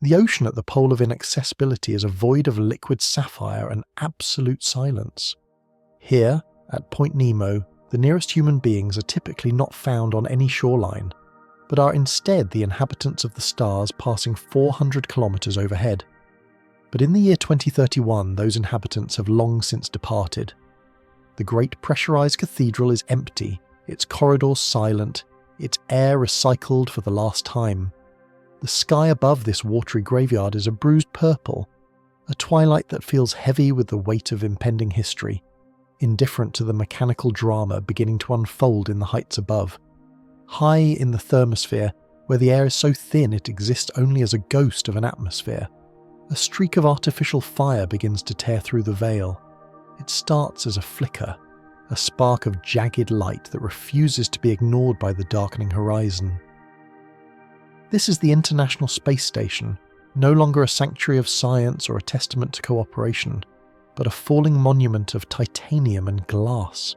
The ocean at the pole of inaccessibility is a void of liquid sapphire and absolute silence. Here, at Point Nemo, the nearest human beings are typically not found on any shoreline, but are instead the inhabitants of the stars passing 400 kilometers overhead. But in the year 2031, those inhabitants have long since departed. The great pressurized cathedral is empty, its corridors silent, its air recycled for the last time. The sky above this watery graveyard is a bruised purple, a twilight that feels heavy with the weight of impending history, indifferent to the mechanical drama beginning to unfold in the heights above. High in the thermosphere, where the air is so thin it exists only as a ghost of an atmosphere, a streak of artificial fire begins to tear through the veil. It starts as a flicker, a spark of jagged light that refuses to be ignored by the darkening horizon. This is the International Space Station, no longer a sanctuary of science or a testament to cooperation, but a falling monument of titanium and glass.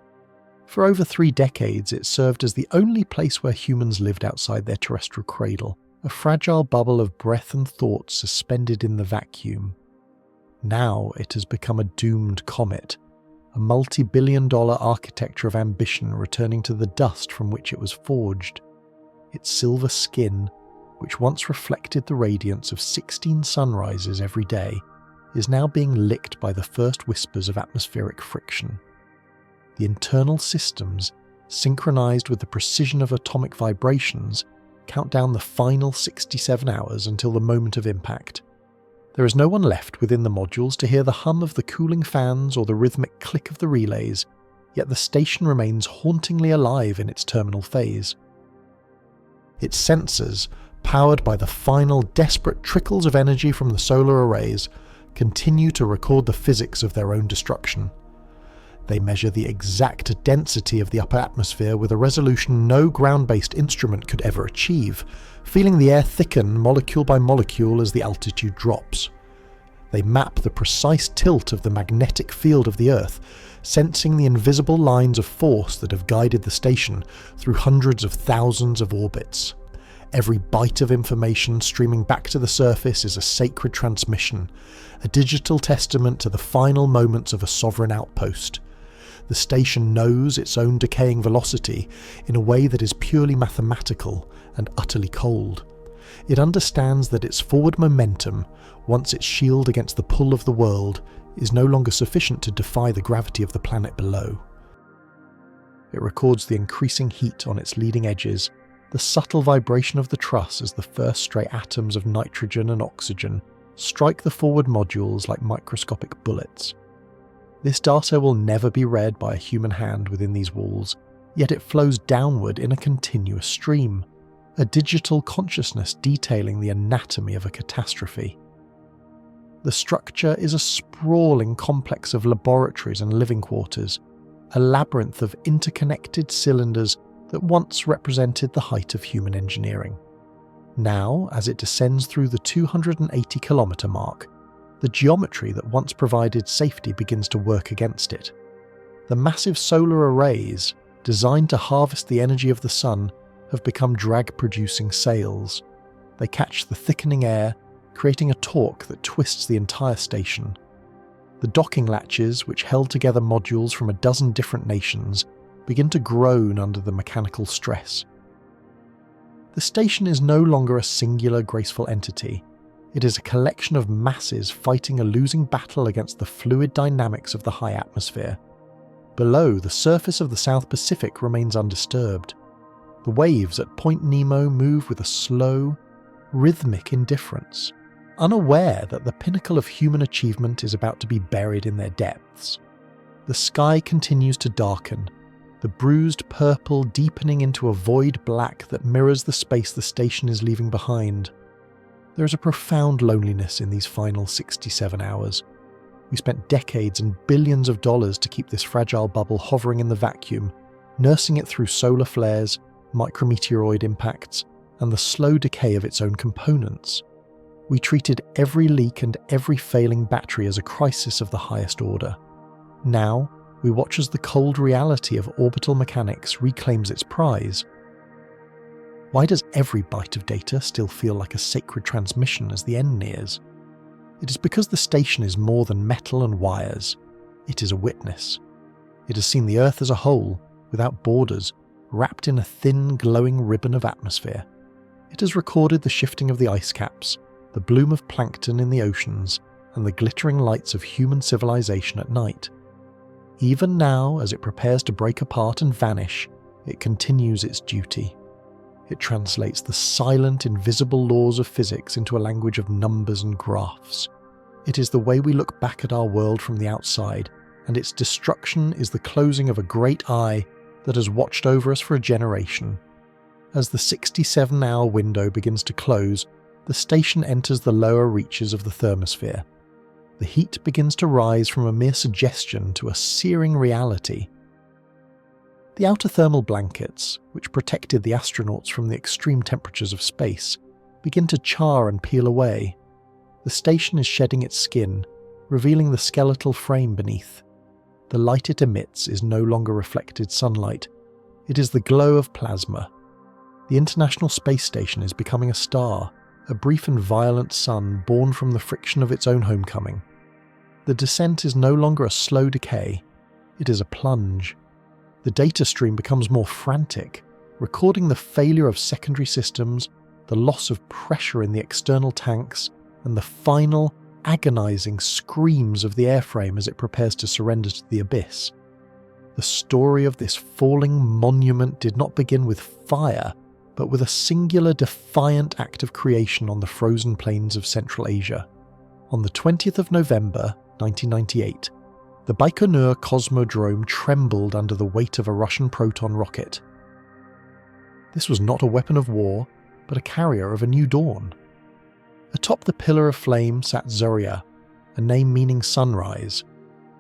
For over 3 decades, it served as the only place where humans lived outside their terrestrial cradle, a fragile bubble of breath and thought suspended in the vacuum. Now it has become a doomed comet, a multi-billion-dollar architecture of ambition returning to the dust from which it was forged. Its silver skin, which once reflected the radiance of 16 sunrises every day, is now being licked by the first whispers of atmospheric friction. The internal systems, synchronized with the precision of atomic vibrations, count down the final 67 hours until the moment of impact. There is no one left within the modules to hear the hum of the cooling fans or the rhythmic click of the relays, yet the station remains hauntingly alive in its terminal phase. Its sensors, powered by the final desperate trickles of energy from the solar arrays, continue to record the physics of their own destruction. They measure the exact density of the upper atmosphere with a resolution no ground-based instrument could ever achieve, feeling the air thicken molecule by molecule as the altitude drops. They map the precise tilt of the magnetic field of the Earth, sensing the invisible lines of force that have guided the station through hundreds of thousands of orbits. Every byte of information streaming back to the surface is a sacred transmission, a digital testament to the final moments of a sovereign outpost. The station knows its own decaying velocity in a way that is purely mathematical and utterly cold. It understands that its forward momentum, once its shield against the pull of the world, is no longer sufficient to defy the gravity of the planet below. It records the increasing heat on its leading edges, the subtle vibration of the truss as the first stray atoms of nitrogen and oxygen strike the forward modules like microscopic bullets. This data will never be read by a human hand within these walls, yet it flows downward in a continuous stream, a digital consciousness detailing the anatomy of a catastrophe. The structure is a sprawling complex of laboratories and living quarters, a labyrinth of interconnected cylinders that once represented the height of human engineering. Now, as it descends through the 280-kilometre mark, the geometry that once provided safety begins to work against it. The massive solar arrays, designed to harvest the energy of the sun, have become drag-producing sails. They catch the thickening air, creating a torque that twists the entire station. The docking latches, which held together modules from a dozen different nations, begin to groan under the mechanical stress. The station is no longer a singular, graceful entity. It is a collection of masses fighting a losing battle against the fluid dynamics of the high atmosphere. Below, the surface of the South Pacific remains undisturbed. The waves at Point Nemo move with a slow, rhythmic indifference, unaware that the pinnacle of human achievement is about to be buried in their depths. The sky continues to darken, the bruised purple deepening into a void black that mirrors the space the station is leaving behind. There is a profound loneliness in these final 67 hours. We spent decades and billions of dollars to keep this fragile bubble hovering in the vacuum, nursing it through solar flares, micrometeoroid impacts, and the slow decay of its own components. We treated every leak and every failing battery as a crisis of the highest order. Now, we watch as the cold reality of orbital mechanics reclaims its prize. Why does every byte of data still feel like a sacred transmission as the end nears? It is because the station is more than metal and wires. It is a witness. It has seen the Earth as a whole, without borders, wrapped in a thin, glowing ribbon of atmosphere. It has recorded the shifting of the ice caps, the bloom of plankton in the oceans, and the glittering lights of human civilization at night. Even now, as it prepares to break apart and vanish, it continues its duty. It translates the silent, invisible laws of physics into a language of numbers and graphs. It is the way we look back at our world from the outside, and its destruction is the closing of a great eye that has watched over us for a generation. As the 67-hour window begins to close, the station enters the lower reaches of the thermosphere. The heat begins to rise from a mere suggestion to a searing reality. The outer thermal blankets, which protected the astronauts from the extreme temperatures of space, begin to char and peel away. The station is shedding its skin, revealing the skeletal frame beneath. The light it emits is no longer reflected sunlight. It is the glow of plasma. The International Space Station is becoming a star, a brief and violent sun born from the friction of its own homecoming. The descent is no longer a slow decay. It is a plunge. The data stream becomes more frantic, recording the failure of secondary systems, the loss of pressure in the external tanks, and the final, agonizing screams of the airframe as it prepares to surrender to the abyss. The story of this falling monument did not begin with fire, but with a singular defiant act of creation on the frozen plains of Central Asia. On the 20th of November, 1998, the Baikonur Cosmodrome trembled under the weight of a Russian Proton rocket. This was not a weapon of war, but a carrier of a new dawn. Atop the pillar of flame sat Zarya, a name meaning sunrise.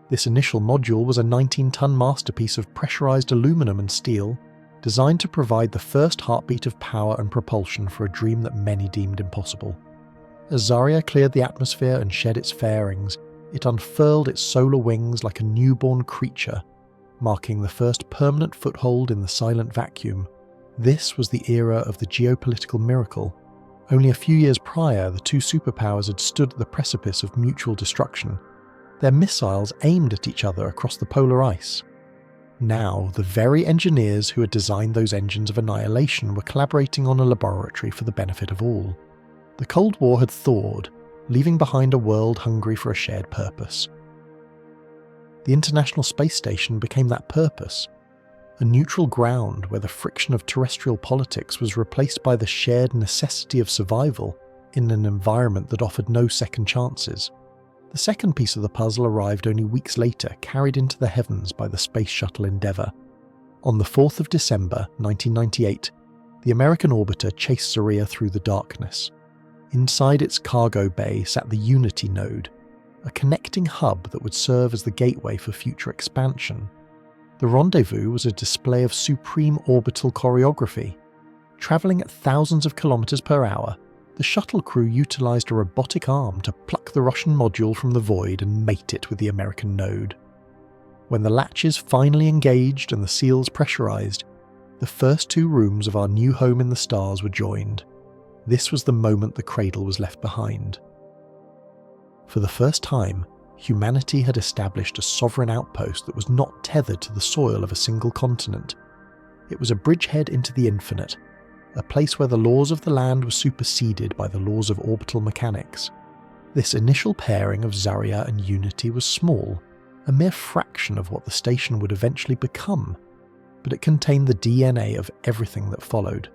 This initial module was a 19-ton masterpiece of pressurized aluminum and steel, designed to provide the first heartbeat of power and propulsion for a dream that many deemed impossible. As Zarya cleared the atmosphere and shed its fairings, it unfurled its solar wings like a newborn creature, marking the first permanent foothold in the silent vacuum. This was the era of the geopolitical miracle. Only a few years prior, the two superpowers had stood at the precipice of mutual destruction, their missiles aimed at each other across the polar ice. Now, the very engineers who had designed those engines of annihilation were collaborating on a laboratory for the benefit of all. The Cold War had thawed, leaving behind a world hungry for a shared purpose. The International Space Station became that purpose, a neutral ground where the friction of terrestrial politics was replaced by the shared necessity of survival in an environment that offered no second chances. The second piece of the puzzle arrived only weeks later, carried into the heavens by the Space Shuttle Endeavour. On the 4th of December 1998, the American orbiter chased Zarya through the darkness. Inside its cargo bay sat the Unity node, a connecting hub that would serve as the gateway for future expansion. The rendezvous was a display of supreme orbital choreography. Travelling at thousands of kilometers per hour, the shuttle crew utilised a robotic arm to pluck the Russian module from the void and mate it with the American node. When the latches finally engaged and the seals pressurised, the first two rooms of our new home in the stars were joined. This was the moment the cradle was left behind. For the first time, humanity had established a sovereign outpost that was not tethered to the soil of a single continent. It was a bridgehead into the infinite, a place where the laws of the land were superseded by the laws of orbital mechanics. This initial pairing of Zarya and Unity was small, a mere fraction of what the station would eventually become, but it contained the DNA of everything that followed.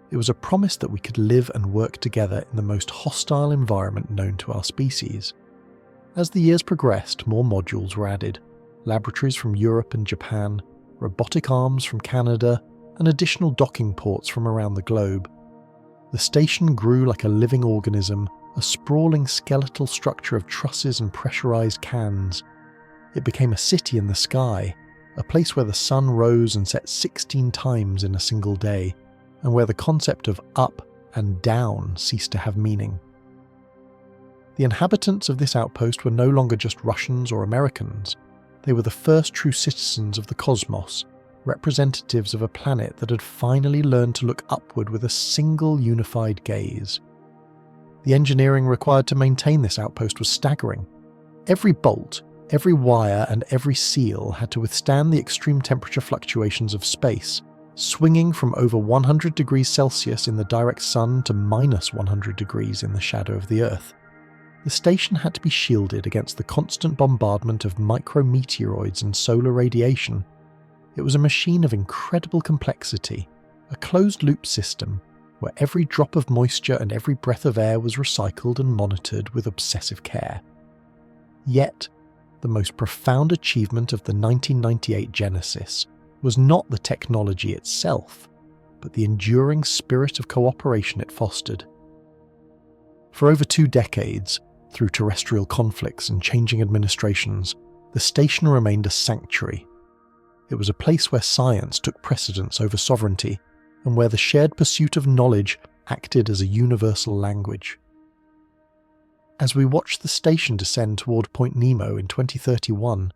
It was a promise that we could live and work together in the most hostile environment known to our species. As the years progressed, more modules were added, laboratories from Europe and Japan, robotic arms from Canada, and additional docking ports from around the globe. The station grew like a living organism, a sprawling skeletal structure of trusses and pressurized cans. It became a city in the sky, a place where the sun rose and set 16 times in a single day, and where the concept of up and down ceased to have meaning. The inhabitants of this outpost were no longer just Russians or Americans. They were the first true citizens of the cosmos, representatives of a planet that had finally learned to look upward with a single unified gaze. The engineering required to maintain this outpost was staggering. Every bolt, every wire and every seal had to withstand the extreme temperature fluctuations of space, swinging from over 100 degrees Celsius in the direct sun to minus 100 degrees in the shadow of the Earth. The station had to be shielded against the constant bombardment of micrometeoroids and solar radiation. It was a machine of incredible complexity, a closed-loop system where every drop of moisture and every breath of air was recycled and monitored with obsessive care. Yet, the most profound achievement of the 1998 Genesis was not the technology itself, but the enduring spirit of cooperation it fostered. For over 2 decades, through terrestrial conflicts and changing administrations, the station remained a sanctuary. It was a place where science took precedence over sovereignty, and where the shared pursuit of knowledge acted as a universal language. As we watch the station descend toward Point Nemo in 2031,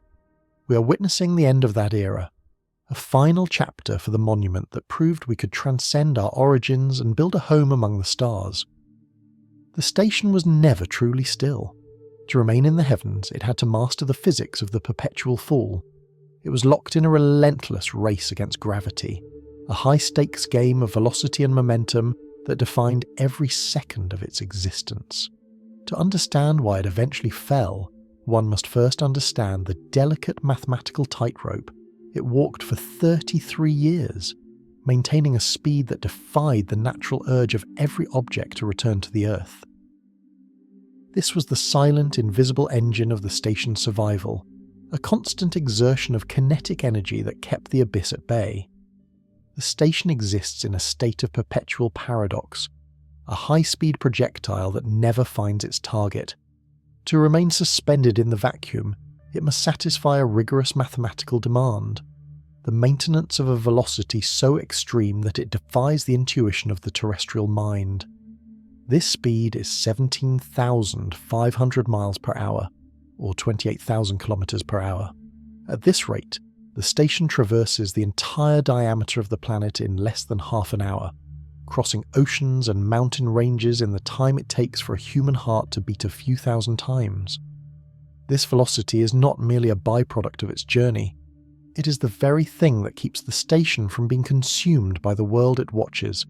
we are witnessing the end of that era, a final chapter for the monument that proved we could transcend our origins and build a home among the stars. The station was never truly still. To remain in the heavens, it had to master the physics of the perpetual fall. It was locked in a relentless race against gravity, a high-stakes game of velocity and momentum that defined every second of its existence. To understand why it eventually fell, one must first understand the delicate mathematical tightrope it walked for 33 years, maintaining a speed that defied the natural urge of every object to return to the Earth. This was the silent, invisible engine of the station's survival, a constant exertion of kinetic energy that kept the abyss at bay. The station exists in a state of perpetual paradox, a high-speed projectile that never finds its target. To remain suspended in the vacuum, it must satisfy a rigorous mathematical demand, the maintenance of a velocity so extreme that it defies the intuition of the terrestrial mind. This speed is 17,500 miles per hour, or 28,000 kilometers per hour. At this rate, the station traverses the entire diameter of the planet in less than half an hour, crossing oceans and mountain ranges in the time it takes for a human heart to beat a few thousand times. This velocity is not merely a byproduct of its journey. It is the very thing that keeps the station from being consumed by the world it watches.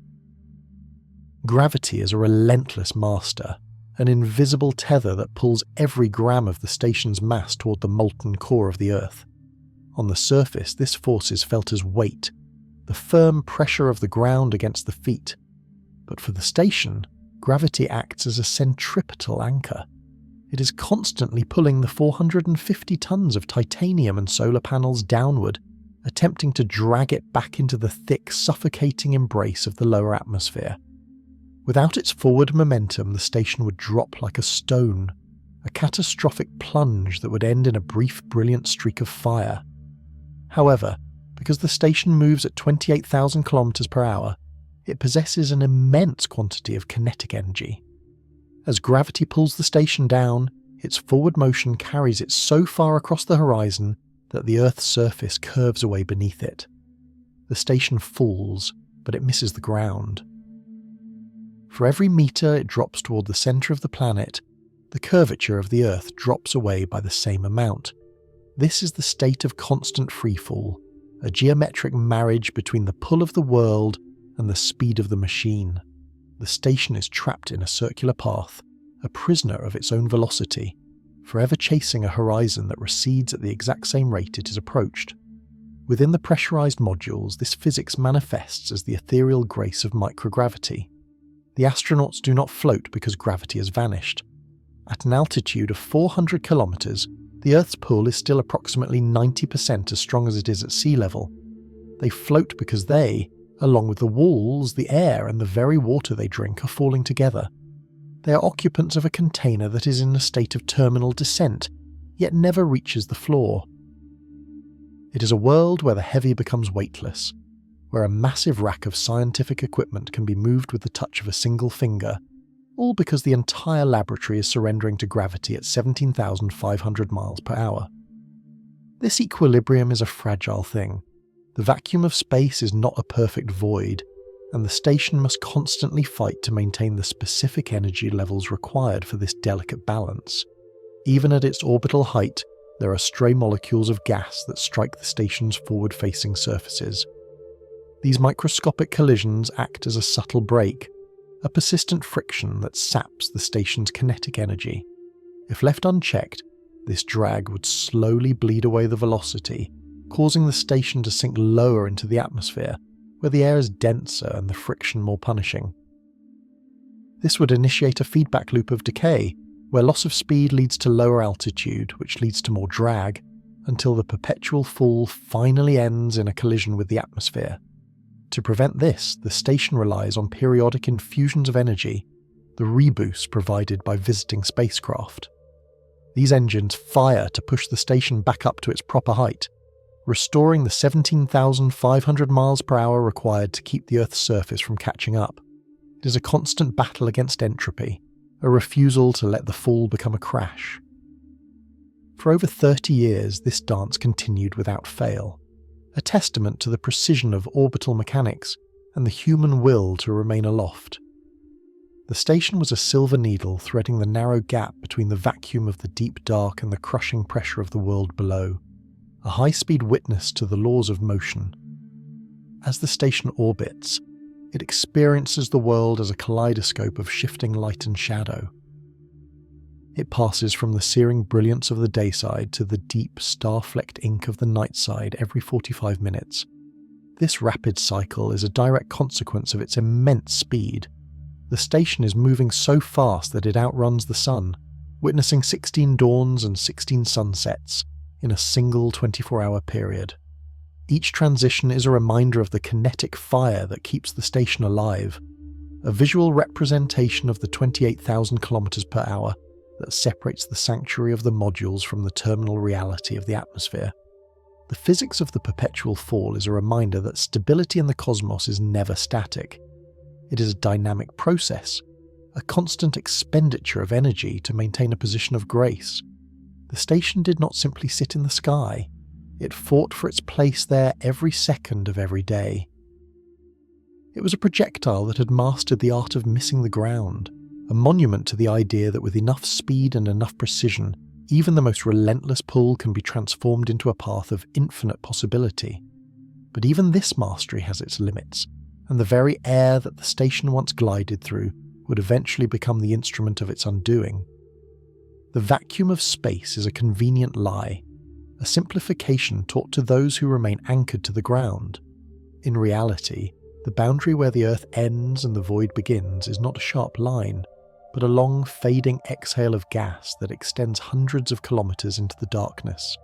Gravity is a relentless master, an invisible tether that pulls every gram of the station's mass toward the molten core of the Earth. On the surface, this force is felt as weight, the firm pressure of the ground against the feet. But for the station, gravity acts as a centripetal anchor. It is constantly pulling the 450 tons of titanium and solar panels downward, attempting to drag it back into the thick, suffocating embrace of the lower atmosphere. Without its forward momentum, the station would drop like a stone, a catastrophic plunge that would end in a brief, brilliant streak of fire. However, because the station moves at 28,000 kilometers per hour, it possesses an immense quantity of kinetic energy. As gravity pulls the station down, its forward motion carries it so far across the horizon that the Earth's surface curves away beneath it. The station falls, but it misses the ground. For every meter it drops toward the center of the planet, the curvature of the Earth drops away by the same amount. This is the state of constant freefall, a geometric marriage between the pull of the world and the speed of the machine. The station is trapped in a circular path, a prisoner of its own velocity, forever chasing a horizon that recedes at the exact same rate it is approached. Within the pressurized modules, this physics manifests as the ethereal grace of microgravity. The astronauts do not float because gravity has vanished. At an altitude of 400 kilometers, the Earth's pull is still approximately 90% as strong as it is at sea level. They float because they, along with the walls, the air, and the very water they drink, are falling together. They are occupants of a container that is in a state of terminal descent, yet never reaches the floor. It is a world where the heavy becomes weightless, where a massive rack of scientific equipment can be moved with the touch of a single finger, all because the entire laboratory is surrendering to gravity at 17,500 miles per hour. This equilibrium is a fragile thing. The vacuum of space is not a perfect void, and the station must constantly fight to maintain the specific energy levels required for this delicate balance. Even at its orbital height, there are stray molecules of gas that strike the station's forward-facing surfaces. These microscopic collisions act as a subtle brake, a persistent friction that saps the station's kinetic energy. If left unchecked, this drag would slowly bleed away the velocity, causing the station to sink lower into the atmosphere, where the air is denser and the friction more punishing. This would initiate a feedback loop of decay, where loss of speed leads to lower altitude, which leads to more drag, until the perpetual fall finally ends in a collision with the atmosphere. To prevent this, the station relies on periodic infusions of energy, the reboost provided by visiting spacecraft. These engines fire to push the station back up to its proper height, restoring the 17,500 miles per hour required to keep the Earth's surface from catching up. It is a constant battle against entropy, a refusal to let the fall become a crash. For over 30 years, this dance continued without fail, a testament to the precision of orbital mechanics and the human will to remain aloft. The station was a silver needle threading the narrow gap between the vacuum of the deep dark and the crushing pressure of the world below, a high-speed witness to the laws of motion. As the station orbits, it experiences the world as a kaleidoscope of shifting light and shadow. It passes from the searing brilliance of the dayside to the deep, star-flecked ink of the night side every 45 minutes. This rapid cycle is a direct consequence of its immense speed. The station is moving so fast that it outruns the sun, witnessing 16 dawns and 16 sunsets in a single 24-hour period. Each transition is a reminder of the kinetic fire that keeps the station alive, a visual representation of the 28,000 kilometers per hour that separates the sanctuary of the modules from the terminal reality of the atmosphere. The physics of the perpetual fall is a reminder that stability in the cosmos is never static. It is a dynamic process, a constant expenditure of energy to maintain a position of grace. The station did not simply sit in the sky. It fought for its place there every second of every day. It was a projectile that had mastered the art of missing the ground, a monument to the idea that with enough speed and enough precision, even the most relentless pull can be transformed into a path of infinite possibility. But even this mastery has its limits, and the very air that the station once glided through would eventually become the instrument of its undoing. The vacuum of space is a convenient lie, a simplification taught to those who remain anchored to the ground. In reality, the boundary where the Earth ends and the void begins is not a sharp line, but a long fading exhale of gas that extends hundreds of kilometers into the darkness.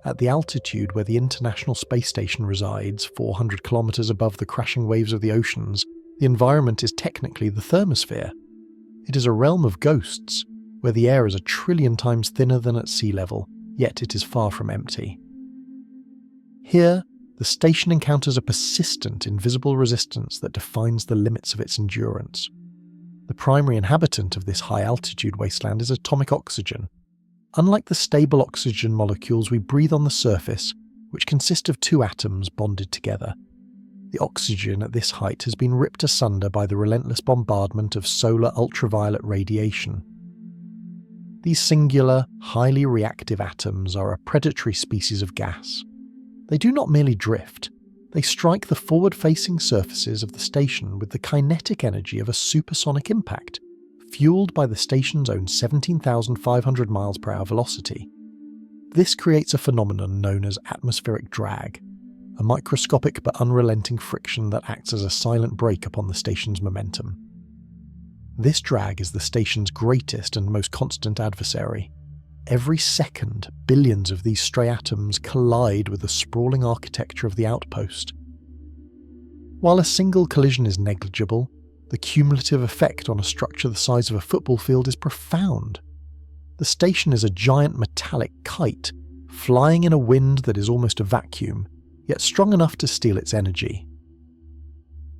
At the altitude where the International Space Station resides, 400 kilometers above the crashing waves of the oceans, the environment is technically the thermosphere. It is a realm of ghosts, where the air is 1 trillion times thinner than at sea level, yet it is far from empty. Here, the station encounters a persistent, invisible resistance that defines the limits of its endurance. The primary inhabitant of this high-altitude wasteland is atomic oxygen. Unlike the stable oxygen molecules we breathe on the surface, which consist of 2 atoms bonded together, the oxygen at this height has been ripped asunder by the relentless bombardment of solar ultraviolet radiation. These singular, highly reactive atoms are a predatory species of gas. They do not merely drift, they strike the forward-facing surfaces of the station with the kinetic energy of a supersonic impact, fueled by the station's own 17,500 miles per hour velocity. This creates a phenomenon known as atmospheric drag, a microscopic but unrelenting friction that acts as a silent brake upon the station's momentum. This drag is the station's greatest and most constant adversary. Every second, billions of these stray atoms collide with the sprawling architecture of the outpost. While a single collision is negligible, the cumulative effect on a structure the size of a football field is profound. The station is a giant metallic kite, flying in a wind that is almost a vacuum, yet strong enough to steal its energy.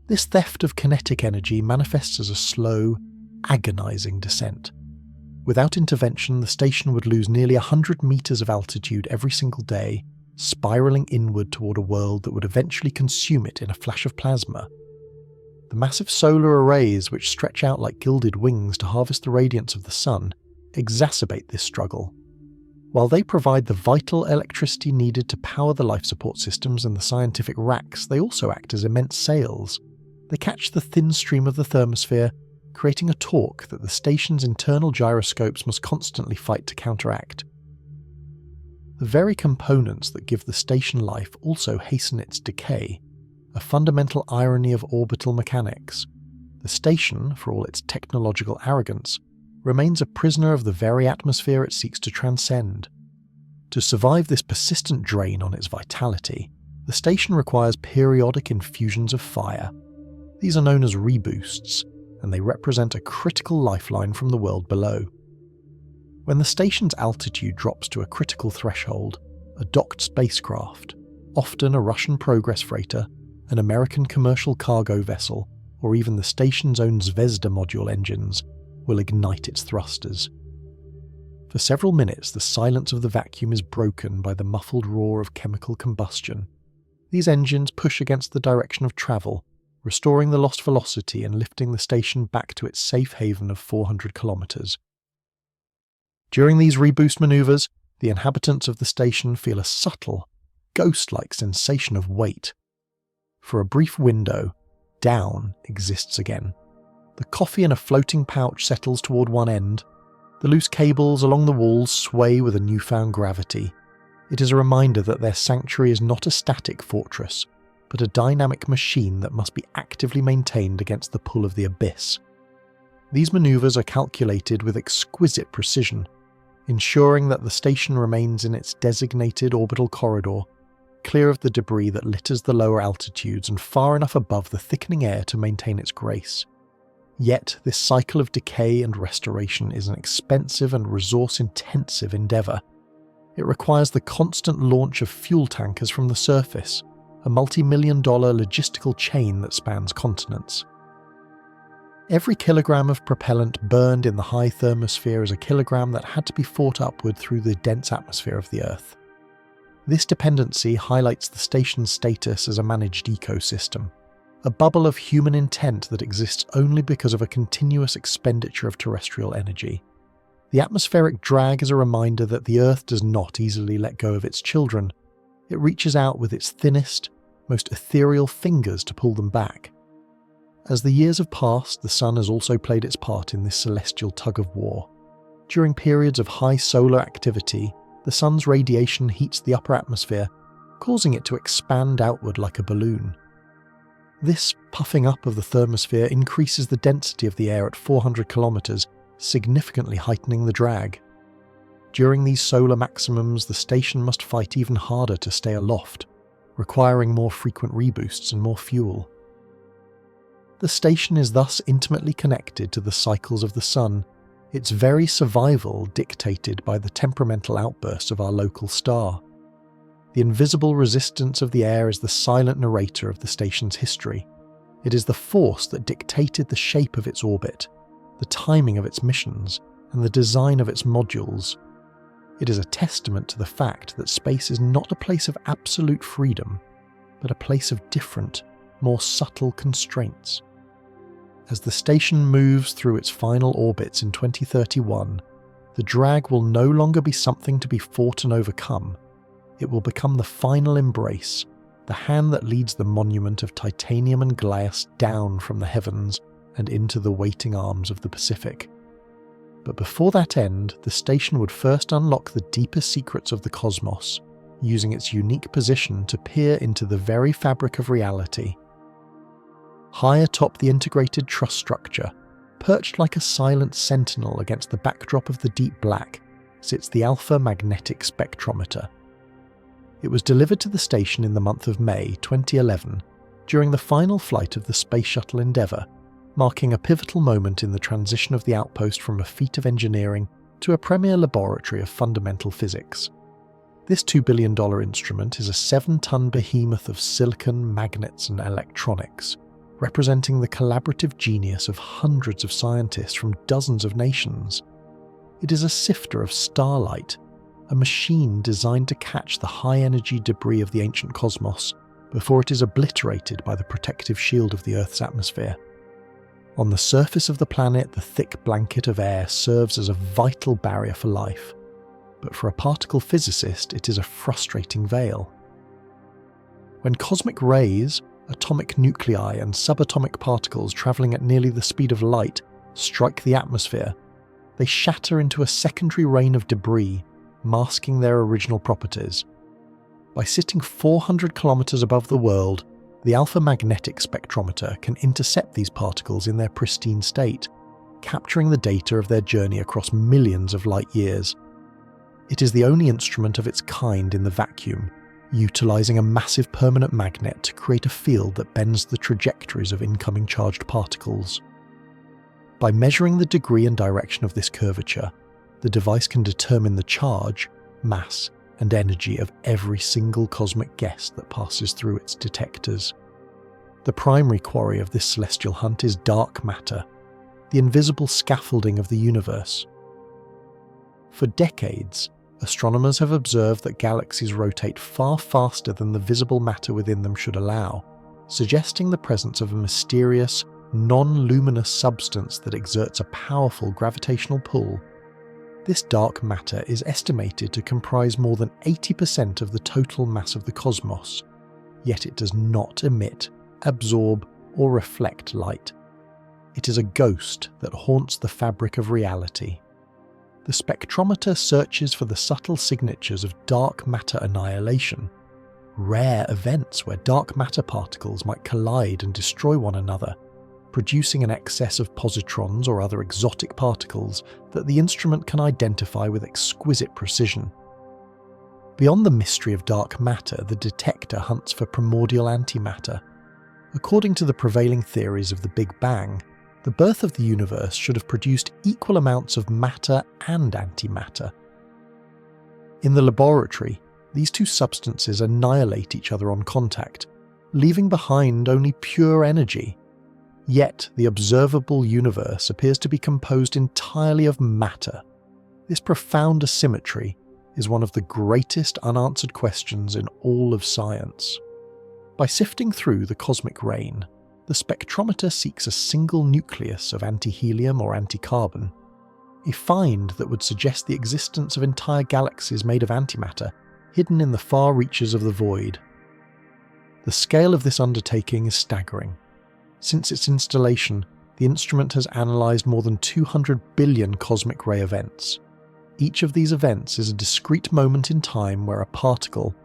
This theft of kinetic energy manifests as a slow, agonizing descent. Without intervention, the station would lose nearly 100 meters of altitude every single day, spiralling inward toward a world that would eventually consume it in a flash of plasma. The massive solar arrays, which stretch out like gilded wings to harvest the radiance of the sun, exacerbate this struggle. While they provide the vital electricity needed to power the life support systems and the scientific racks, they also act as immense sails. They catch the thin stream of the thermosphere, creating a torque that the station's internal gyroscopes must constantly fight to counteract. The very components that give the station life also hasten its decay, a fundamental irony of orbital mechanics. The station, for all its technological arrogance, remains a prisoner of the very atmosphere it seeks to transcend. To survive this persistent drain on its vitality, the station requires periodic infusions of fire. These are known as reboosts, and they represent a critical lifeline from the world below. When the station's altitude drops to a critical threshold, a docked spacecraft, often a Russian Progress freighter, an American commercial cargo vessel, or even the station's own Zvezda module engines, will ignite its thrusters. For several minutes, the silence of the vacuum is broken by the muffled roar of chemical combustion. These engines push against the direction of travel, restoring the lost velocity and lifting the station back to its safe haven of 400 kilometers. During these reboost maneuvers, the inhabitants of the station feel a subtle, ghost-like sensation of weight. For a brief window, down exists again. The coffee in a floating pouch settles toward one end. The loose cables along the walls sway with a newfound gravity. It is a reminder that their sanctuary is not a static fortress, but a dynamic machine that must be actively maintained against the pull of the abyss. These maneuvers are calculated with exquisite precision, ensuring that the station remains in its designated orbital corridor, clear of the debris that litters the lower altitudes and far enough above the thickening air to maintain its grace. Yet, this cycle of decay and restoration is an expensive and resource-intensive endeavour. It requires the constant launch of fuel tankers from the surface, a multi-million-dollar logistical chain that spans continents. Every kilogram of propellant burned in the high thermosphere is a kilogram that had to be fought upward through the dense atmosphere of the Earth. This dependency highlights the station's status as a managed ecosystem, a bubble of human intent that exists only because of a continuous expenditure of terrestrial energy. The atmospheric drag is a reminder that the Earth does not easily let go of its children. It reaches out with its thinnest, most ethereal fingers to pull them back. As the years have passed, the Sun has also played its part in this celestial tug-of-war. During periods of high solar activity, the Sun's radiation heats the upper atmosphere, causing it to expand outward like a balloon. This puffing up of the thermosphere increases the density of the air at 400 kilometers, significantly heightening the drag. During these solar maximums, the station must fight even harder to stay aloft, requiring more frequent reboosts and more fuel. The station is thus intimately connected to the cycles of the Sun, its very survival dictated by the temperamental outbursts of our local star. The invisible resistance of the air is the silent narrator of the station's history. It is the force that dictated the shape of its orbit, the timing of its missions, and the design of its modules. It is a testament to the fact that space is not a place of absolute freedom, but a place of different, more subtle constraints. As the station moves through its final orbits in 2031, the drag will no longer be something to be fought and overcome. It will become the final embrace, the hand that leads the monument of titanium and glass down from the heavens and into the waiting arms of the Pacific. But before that end, the station would first unlock the deepest secrets of the cosmos, using its unique position to peer into the very fabric of reality. High atop the integrated truss structure, perched like a silent sentinel against the backdrop of the deep black, sits the Alpha Magnetic Spectrometer. It was delivered to the station in the month of May 2011, during the final flight of the Space Shuttle Endeavour, marking a pivotal moment in the transition of the outpost from a feat of engineering to a premier laboratory of fundamental physics. This $2 billion instrument is a 7-ton behemoth of silicon, magnets and electronics, representing the collaborative genius of hundreds of scientists from dozens of nations. It is a sifter of starlight, a machine designed to catch the high-energy debris of the ancient cosmos before it is obliterated by the protective shield of the Earth's atmosphere. On the surface of the planet, the thick blanket of air serves as a vital barrier for life, but for a particle physicist, it is a frustrating veil. When cosmic rays, atomic nuclei and subatomic particles travelling at nearly the speed of light strike the atmosphere, they shatter into a secondary rain of debris, masking their original properties. By sitting 400 kilometers above the world, the alpha magnetic spectrometer can intercept these particles in their pristine state, capturing the data of their journey across millions of light years. It is the only instrument of its kind in the vacuum, utilizing a massive permanent magnet to create a field that bends the trajectories of incoming charged particles. By measuring the degree and direction of this curvature, the device can determine the charge, mass, and energy of every single cosmic guest that passes through its detectors. The primary quarry of this celestial hunt is dark matter, the invisible scaffolding of the universe. For decades, astronomers have observed that galaxies rotate far faster than the visible matter within them should allow, suggesting the presence of a mysterious, non-luminous substance that exerts a powerful gravitational pull. This dark matter is estimated to comprise more than 80% of the total mass of the cosmos, yet it does not emit, absorb, or reflect light. It is a ghost that haunts the fabric of reality. The spectrometer searches for the subtle signatures of dark matter annihilation, rare events where dark matter particles might collide and destroy one another, producing an excess of positrons or other exotic particles that the instrument can identify with exquisite precision. Beyond the mystery of dark matter, the detector hunts for primordial antimatter. According to the prevailing theories of the Big Bang, the birth of the universe should have produced equal amounts of matter and antimatter. In the laboratory, these two substances annihilate each other on contact, leaving behind only pure energy. Yet the observable universe appears to be composed entirely of matter. This profound asymmetry is one of the greatest unanswered questions in all of science. By sifting through the cosmic rain, the spectrometer seeks a single nucleus of antihelium or anticarbon, a find that would suggest the existence of entire galaxies made of antimatter hidden in the far reaches of the void. The scale of this undertaking is staggering. Since its installation, the instrument has analysed more than 200 billion cosmic ray events. Each of these events is a discrete moment in time where a particle,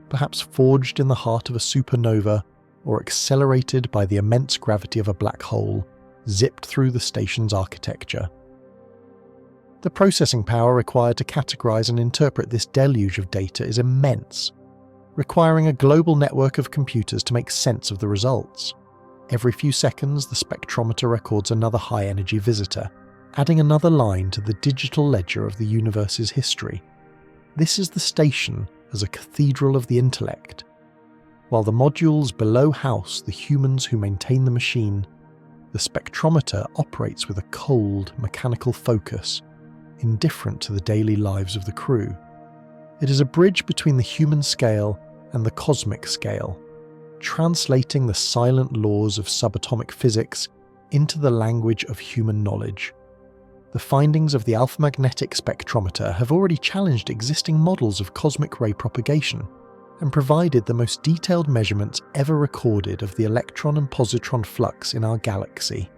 perhaps forged in the heart of a supernova or accelerated by the immense gravity of a black hole, zipped through the station's architecture. The processing power required to categorise and interpret this deluge of data is immense, requiring a global network of computers to make sense of the results. Every few seconds, the spectrometer records another high-energy visitor, adding another line to the digital ledger of the universe's history. This is the station as a cathedral of the intellect. While the modules below house the humans who maintain the machine, the spectrometer operates with a cold, mechanical focus, indifferent to the daily lives of the crew. It is a bridge between the human scale and the cosmic scale, translating the silent laws of subatomic physics into the language of human knowledge. The findings of the alpha magnetic spectrometer have already challenged existing models of cosmic ray propagation and provided the most detailed measurements ever recorded of the electron and positron flux in our galaxy.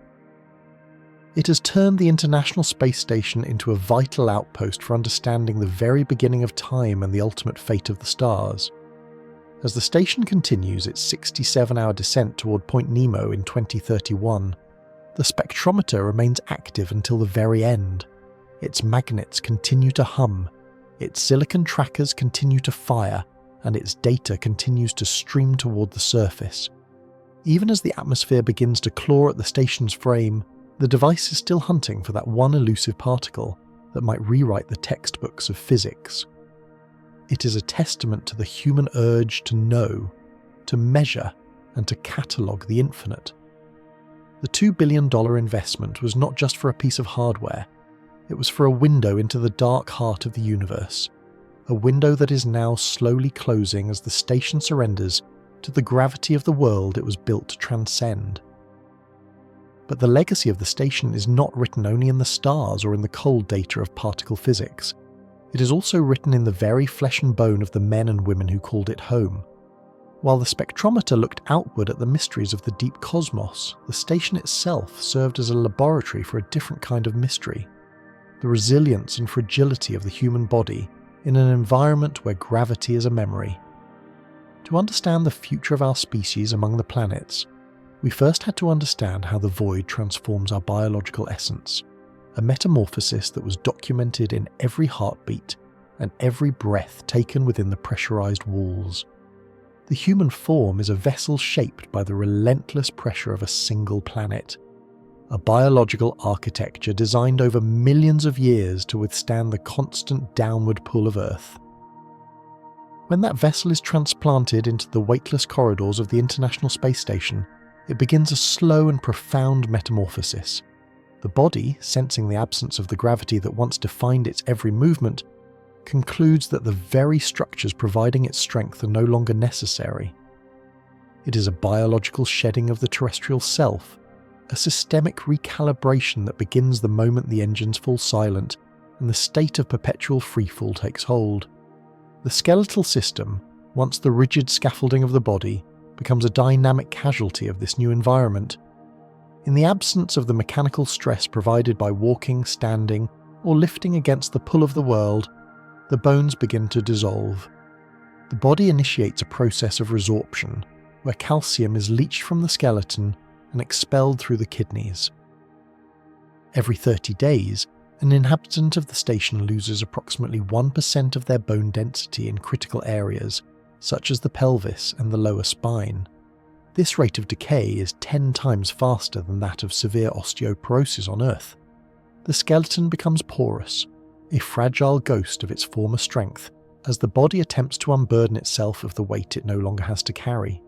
It has turned the International Space Station into a vital outpost for understanding the very beginning of time and the ultimate fate of the stars. As the station continues its 67-hour descent toward Point Nemo in 2031, the spectrometer remains active until the very end. Its magnets continue to hum, its silicon trackers continue to fire, and its data continues to stream toward the surface. Even as the atmosphere begins to claw at the station's frame, the device is still hunting for that one elusive particle that might rewrite the textbooks of physics. It is a testament to the human urge to know, to measure, and to catalogue the infinite. The $2 billion investment was not just for a piece of hardware, it was for a window into the dark heart of the universe, a window that is now slowly closing as the station surrenders to the gravity of the world it was built to transcend. But the legacy of the station is not written only in the stars or in the cold data of particle physics. It is also written in the very flesh and bone of the men and women who called it home. While the spectrometer looked outward at the mysteries of the deep cosmos, the station itself served as a laboratory for a different kind of mystery: the resilience and fragility of the human body in an environment where gravity is a memory. To understand the future of our species among the planets, we first had to understand how the void transforms our biological essence, a metamorphosis that was documented in every heartbeat and every breath taken within the pressurized walls. The human form is a vessel shaped by the relentless pressure of a single planet, a biological architecture designed over millions of years to withstand the constant downward pull of Earth. When that vessel is transplanted into the weightless corridors of the International Space Station, it begins a slow and profound metamorphosis. The body, sensing the absence of the gravity that once defined its every movement, concludes that the very structures providing its strength are no longer necessary. It is a biological shedding of the terrestrial self, a systemic recalibration that begins the moment the engines fall silent and the state of perpetual freefall takes hold. The skeletal system, once the rigid scaffolding of the body, becomes a dynamic casualty of this new environment. In the absence of the mechanical stress provided by walking, standing, or lifting against the pull of the world, the bones begin to dissolve. The body initiates a process of resorption, where calcium is leached from the skeleton and expelled through the kidneys. Every 30 days, an inhabitant of the station loses approximately 1% of their bone density in critical areas, such as the pelvis and the lower spine. This rate of decay is 10 times faster than that of severe osteoporosis on Earth. The skeleton becomes porous, a fragile ghost of its former strength, as the body attempts to unburden itself of the weight it no longer has to carry.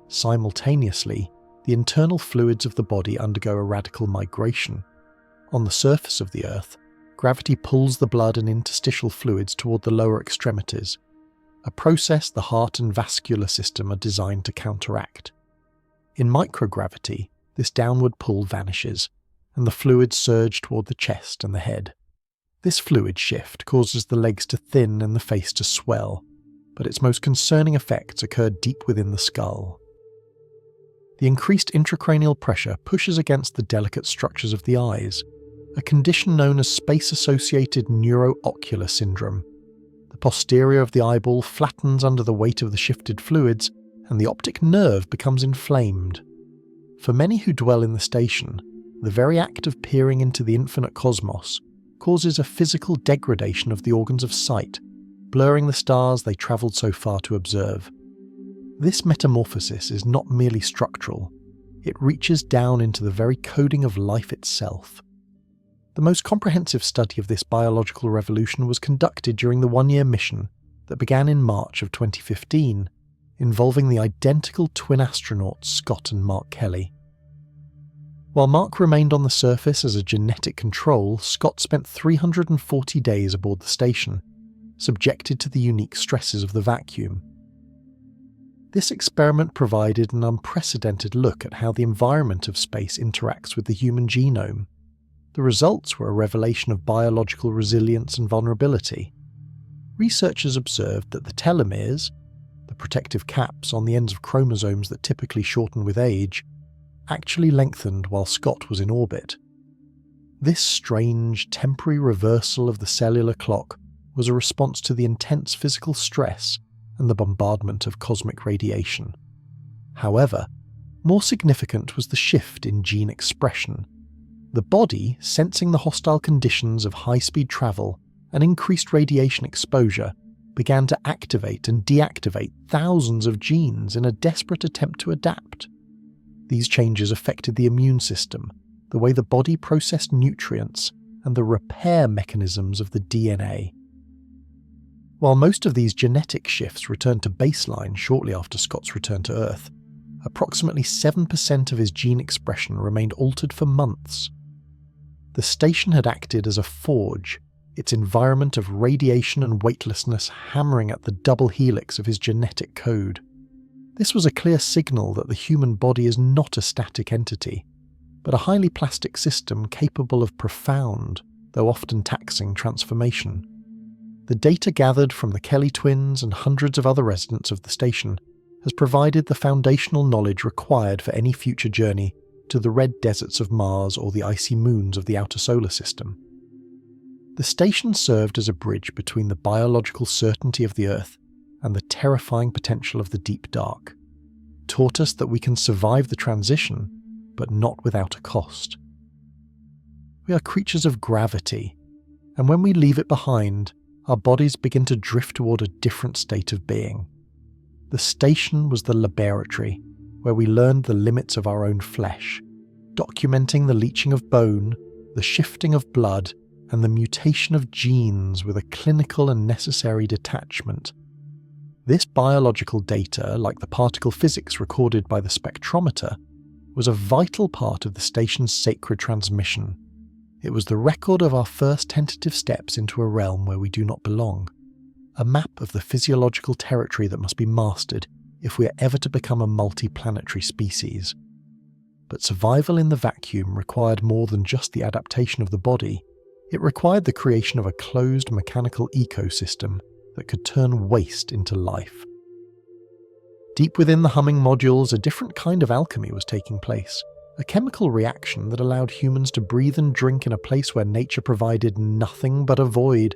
Simultaneously, the internal fluids of the body undergo a radical migration. On the surface of the Earth, gravity pulls the blood and interstitial fluids toward the lower extremities, a process the heart and vascular system are designed to counteract. In microgravity, this downward pull vanishes, and the fluids surge toward the chest and the head. This fluid shift causes the legs to thin and the face to swell, but its most concerning effects occur deep within the skull. The increased intracranial pressure pushes against the delicate structures of the eyes, a condition known as space-associated neuroocular syndrome. The posterior of the eyeball flattens under the weight of the shifted fluids, and the optic nerve becomes inflamed. For many who dwell in the station, the very act of peering into the infinite cosmos causes a physical degradation of the organs of sight, blurring the stars they travelled so far to observe. This metamorphosis is not merely structural, it reaches down into the very coding of life itself. The most comprehensive study of this biological revolution was conducted during the one-year mission that began in March of 2015, involving the identical twin astronauts Scott and Mark Kelly. While Mark remained on the surface as a genetic control, Scott spent 340 days aboard the station, subjected to the unique stresses of the vacuum. This experiment provided an unprecedented look at how the environment of space interacts with the human genome. The results were a revelation of biological resilience and vulnerability. Researchers observed that the telomeres, the protective caps on the ends of chromosomes that typically shorten with age, actually lengthened while Scott was in orbit. This strange, temporary reversal of the cellular clock was a response to the intense physical stress and the bombardment of cosmic radiation. However, more significant was the shift in gene expression. The body, sensing the hostile conditions of high-speed travel and increased radiation exposure, began to activate and deactivate thousands of genes in a desperate attempt to adapt. These changes affected the immune system, the way the body processed nutrients, and the repair mechanisms of the DNA. While most of these genetic shifts returned to baseline shortly after Scott's return to Earth, approximately 7% of his gene expression remained altered for months. The station had acted as a forge, its environment of radiation and weightlessness hammering at the double helix of his genetic code. This was a clear signal that the human body is not a static entity, but a highly plastic system capable of profound, though often taxing, transformation. The data gathered from the Kelly twins and hundreds of other residents of the station has provided the foundational knowledge required for any future journey to the red deserts of Mars or the icy moons of the outer solar system. The station served as a bridge between the biological certainty of the Earth and the terrifying potential of the deep dark, taught us that we can survive the transition, but not without a cost. We are creatures of gravity, and when we leave it behind, our bodies begin to drift toward a different state of being. The station was the laboratory where we learned the limits of our own flesh, documenting the leaching of bone, the shifting of blood, and the mutation of genes with a clinical and necessary detachment. This biological data, like the particle physics recorded by the spectrometer, was a vital part of the station's sacred transmission. It was the record of our first tentative steps into a realm where we do not belong, a map of the physiological territory that must be mastered if we are ever to become a multi-planetary species. But survival in the vacuum required more than just the adaptation of the body. It required the creation of a closed mechanical ecosystem that could turn waste into life. Deep within the humming modules, a different kind of alchemy was taking place, a chemical reaction that allowed humans to breathe and drink in a place where nature provided nothing but a void.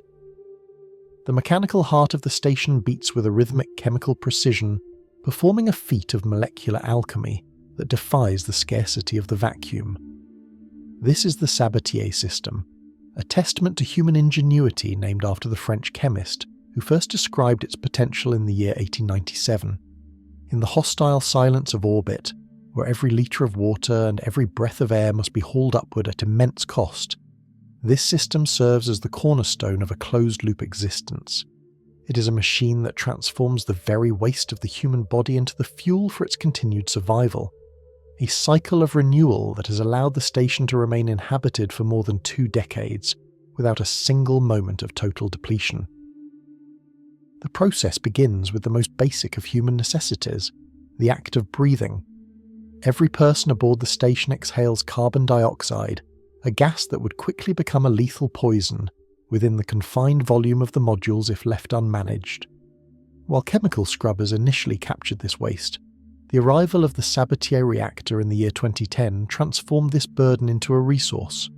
The mechanical heart of the station beats with a rhythmic chemical precision, performing a feat of molecular alchemy that defies the scarcity of the vacuum. This is the Sabatier system, a testament to human ingenuity named after the French chemist who first described its potential in the year 1897. In the hostile silence of orbit, where every litre of water and every breath of air must be hauled upward at immense cost, this system serves as the cornerstone of a closed-loop existence. It is a machine that transforms the very waste of the human body into the fuel for its continued survival, a cycle of renewal that has allowed the station to remain inhabited for more than 2 decades, without a single moment of total depletion. The process begins with the most basic of human necessities, the act of breathing. Every person aboard the station exhales carbon dioxide, a gas that would quickly become a lethal poison within the confined volume of the modules if left unmanaged. While chemical scrubbers initially captured this waste, the arrival of the Sabatier reactor in the year 2010 transformed this burden into a resource.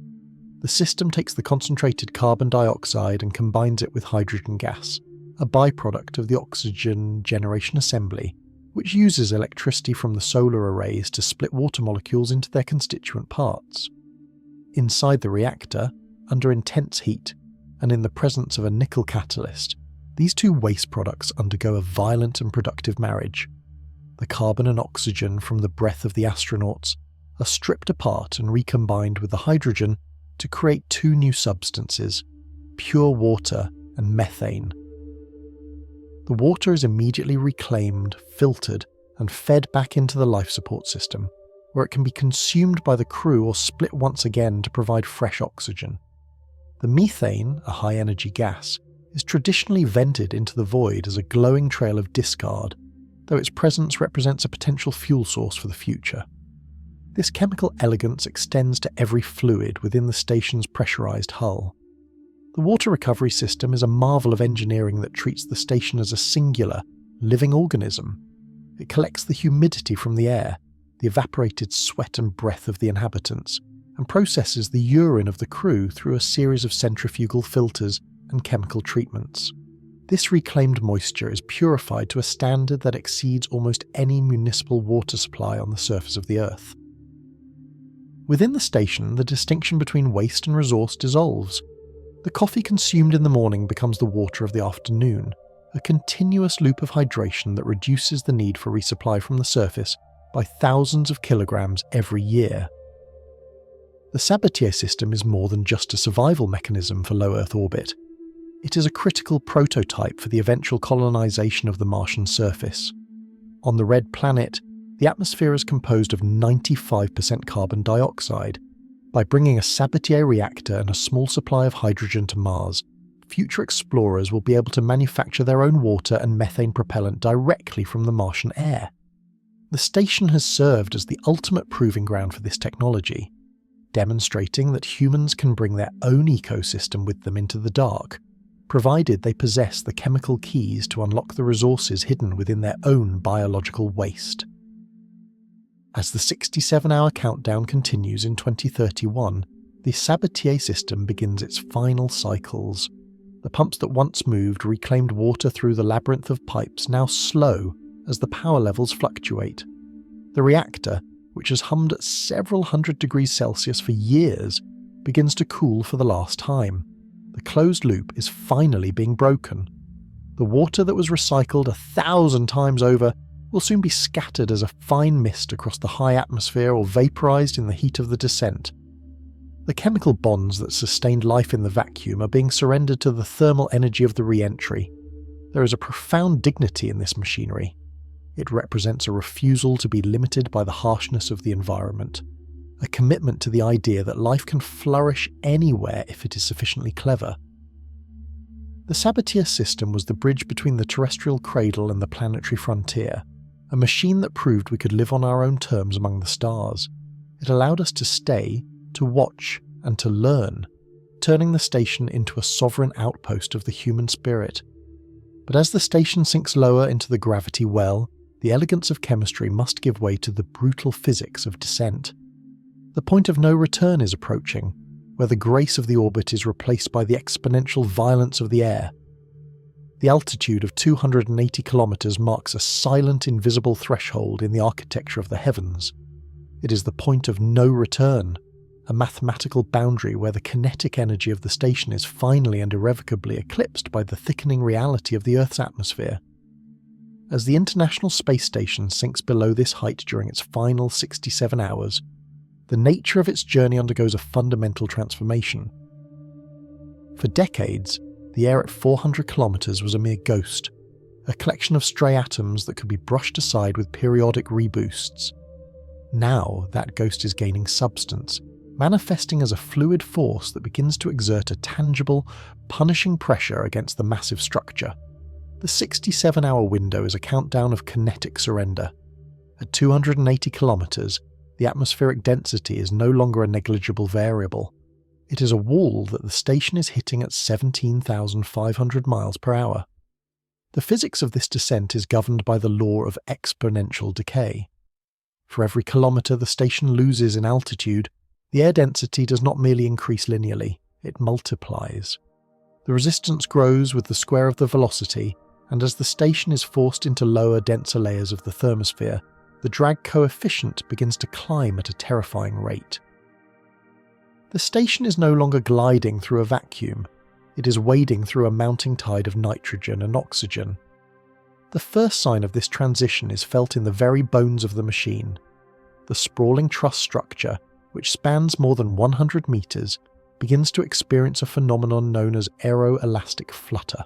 The system takes the concentrated carbon dioxide and combines it with hydrogen gas, a byproduct of the oxygen generation assembly, which uses electricity from the solar arrays to split water molecules into their constituent parts. Inside the reactor, under intense heat, and in the presence of a nickel catalyst, these two waste products undergo a violent and productive marriage. The carbon and oxygen from the breath of the astronauts are stripped apart and recombined with the hydrogen to create 2 new substances, pure water and methane. The water is immediately reclaimed, filtered, and fed back into the life support system, where it can be consumed by the crew or split once again to provide fresh oxygen. The methane, a high-energy gas, is traditionally vented into the void as a glowing trail of discard, though its presence represents a potential fuel source for the future. This chemical elegance extends to every fluid within the station's pressurized hull. The water recovery system is a marvel of engineering that treats the station as a singular, living organism. It collects the humidity from the air, the evaporated sweat and breath of the inhabitants, and processes the urine of the crew through a series of centrifugal filters and chemical treatments. This reclaimed moisture is purified to a standard that exceeds almost any municipal water supply on the surface of the Earth. Within the station, the distinction between waste and resource dissolves. The coffee consumed in the morning becomes the water of the afternoon, a continuous loop of hydration that reduces the need for resupply from the surface by thousands of kilograms every year. The Sabatier system is more than just a survival mechanism for low Earth orbit. It is a critical prototype for the eventual colonization of the Martian surface. On the red planet, the atmosphere is composed of 95% carbon dioxide. By bringing a Sabatier reactor and a small supply of hydrogen to Mars, future explorers will be able to manufacture their own water and methane propellant directly from the Martian air. The station has served as the ultimate proving ground for this technology, demonstrating that humans can bring their own ecosystem with them into the dark, provided they possess the chemical keys to unlock the resources hidden within their own biological waste. As the 67-hour countdown continues in 2031, the Sabatier system begins its final cycles. The pumps that once moved reclaimed water through the labyrinth of pipes now slow as the power levels fluctuate. The reactor, which has hummed at several hundred degrees Celsius for years, begins to cool for the last time. The closed loop is finally being broken. The water that was recycled 1,000 times over will soon be scattered as a fine mist across the high atmosphere or vaporized in the heat of the descent. The chemical bonds that sustained life in the vacuum are being surrendered to the thermal energy of the re-entry. There is a profound dignity in this machinery. It represents a refusal to be limited by the harshness of the environment, a commitment to the idea that life can flourish anywhere if it is sufficiently clever. The Sabatier system was the bridge between the terrestrial cradle and the planetary frontier, a machine that proved we could live on our own terms among the stars. It allowed us to stay, to watch, and to learn, turning the station into a sovereign outpost of the human spirit. But as the station sinks lower into the gravity well, the elegance of chemistry must give way to the brutal physics of descent. The point of no return is approaching, where the grace of the orbit is replaced by the exponential violence of the air. The altitude of 280 kilometers marks a silent, invisible threshold in the architecture of the heavens. It is the point of no return, a mathematical boundary where the kinetic energy of the station is finally and irrevocably eclipsed by the thickening reality of the Earth's atmosphere. As the International Space Station sinks below this height during its final 67 hours, the nature of its journey undergoes a fundamental transformation. For decades, the air at 400 kilometers was a mere ghost, a collection of stray atoms that could be brushed aside with periodic reboosts. Now that ghost is gaining substance, manifesting as a fluid force that begins to exert a tangible, punishing pressure against the massive structure. The 67-hour window is a countdown of kinetic surrender. At 280 kilometers, the atmospheric density is no longer a negligible variable. It is a wall that the station is hitting at 17,500 miles per hour. The physics of this descent is governed by the law of exponential decay. For every kilometer the station loses in altitude, the air density does not merely increase linearly, it multiplies. The resistance grows with the square of the velocity, and as the station is forced into lower, denser layers of the thermosphere, the drag coefficient begins to climb at a terrifying rate. The station is no longer gliding through a vacuum, it is wading through a mounting tide of nitrogen and oxygen. The first sign of this transition is felt in the very bones of the machine. The sprawling truss structure, which spans more than 100 meters, begins to experience a phenomenon known as aeroelastic flutter.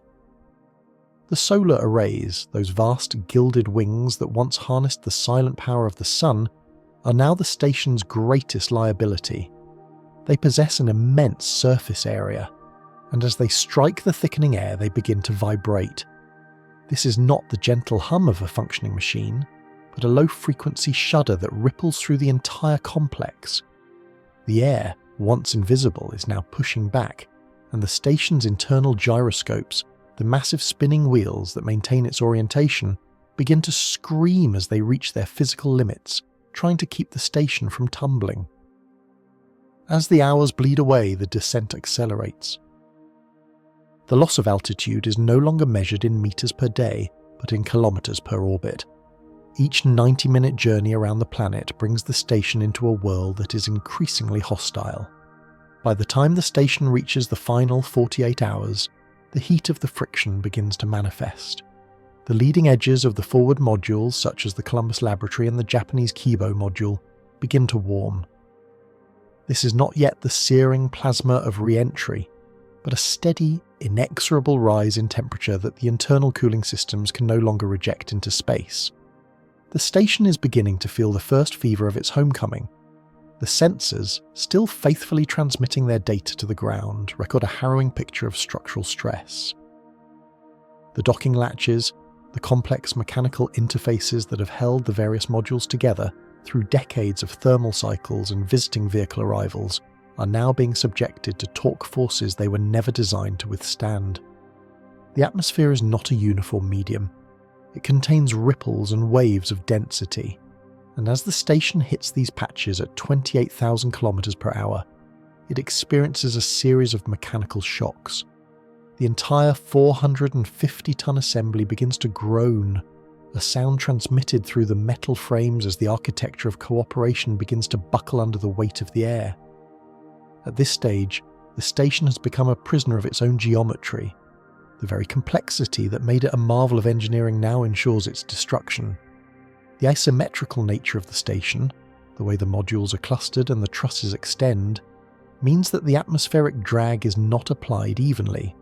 The solar arrays, those vast gilded wings that once harnessed the silent power of the sun, are now the station's greatest liability. They possess an immense surface area, and as they strike the thickening air they begin to vibrate. This is not the gentle hum of a functioning machine, but a low-frequency shudder that ripples through the entire complex. The air, once invisible, is now pushing back, and the station's internal gyroscopes, the massive spinning wheels that maintain its orientation, begin to scream as they reach their physical limits, trying to keep the station from tumbling. As the hours bleed away, the descent accelerates. The loss of altitude is no longer measured in meters per day, but in kilometers per orbit. Each 90-minute journey around the planet brings the station into a world that is increasingly hostile. By the time the station reaches the final 48 hours, the heat of the friction begins to manifest. The leading edges of the forward modules, such as the Columbus Laboratory and the Japanese Kibo module, begin to warm. This is not yet the searing plasma of re-entry, but a steady, inexorable rise in temperature that the internal cooling systems can no longer reject into space. The station is beginning to feel the first fever of its homecoming. The sensors, still faithfully transmitting their data to the ground, record a harrowing picture of structural stress. The docking latches, the complex mechanical interfaces that have held the various modules together through decades of thermal cycles and visiting vehicle arrivals, are now being subjected to torque forces they were never designed to withstand. The atmosphere is not a uniform medium. It contains ripples and waves of density, and as the station hits these patches at 28,000 kilometers per hour, it experiences a series of mechanical shocks. The entire 450-ton assembly begins to groan, a sound transmitted through the metal frames as the architecture of cooperation begins to buckle under the weight of the air. At this stage, the station has become a prisoner of its own geometry. The very complexity that made it a marvel of engineering now ensures its destruction. The asymmetrical nature of the station, the way the modules are clustered and the trusses extend, means that the atmospheric drag is not applied evenly.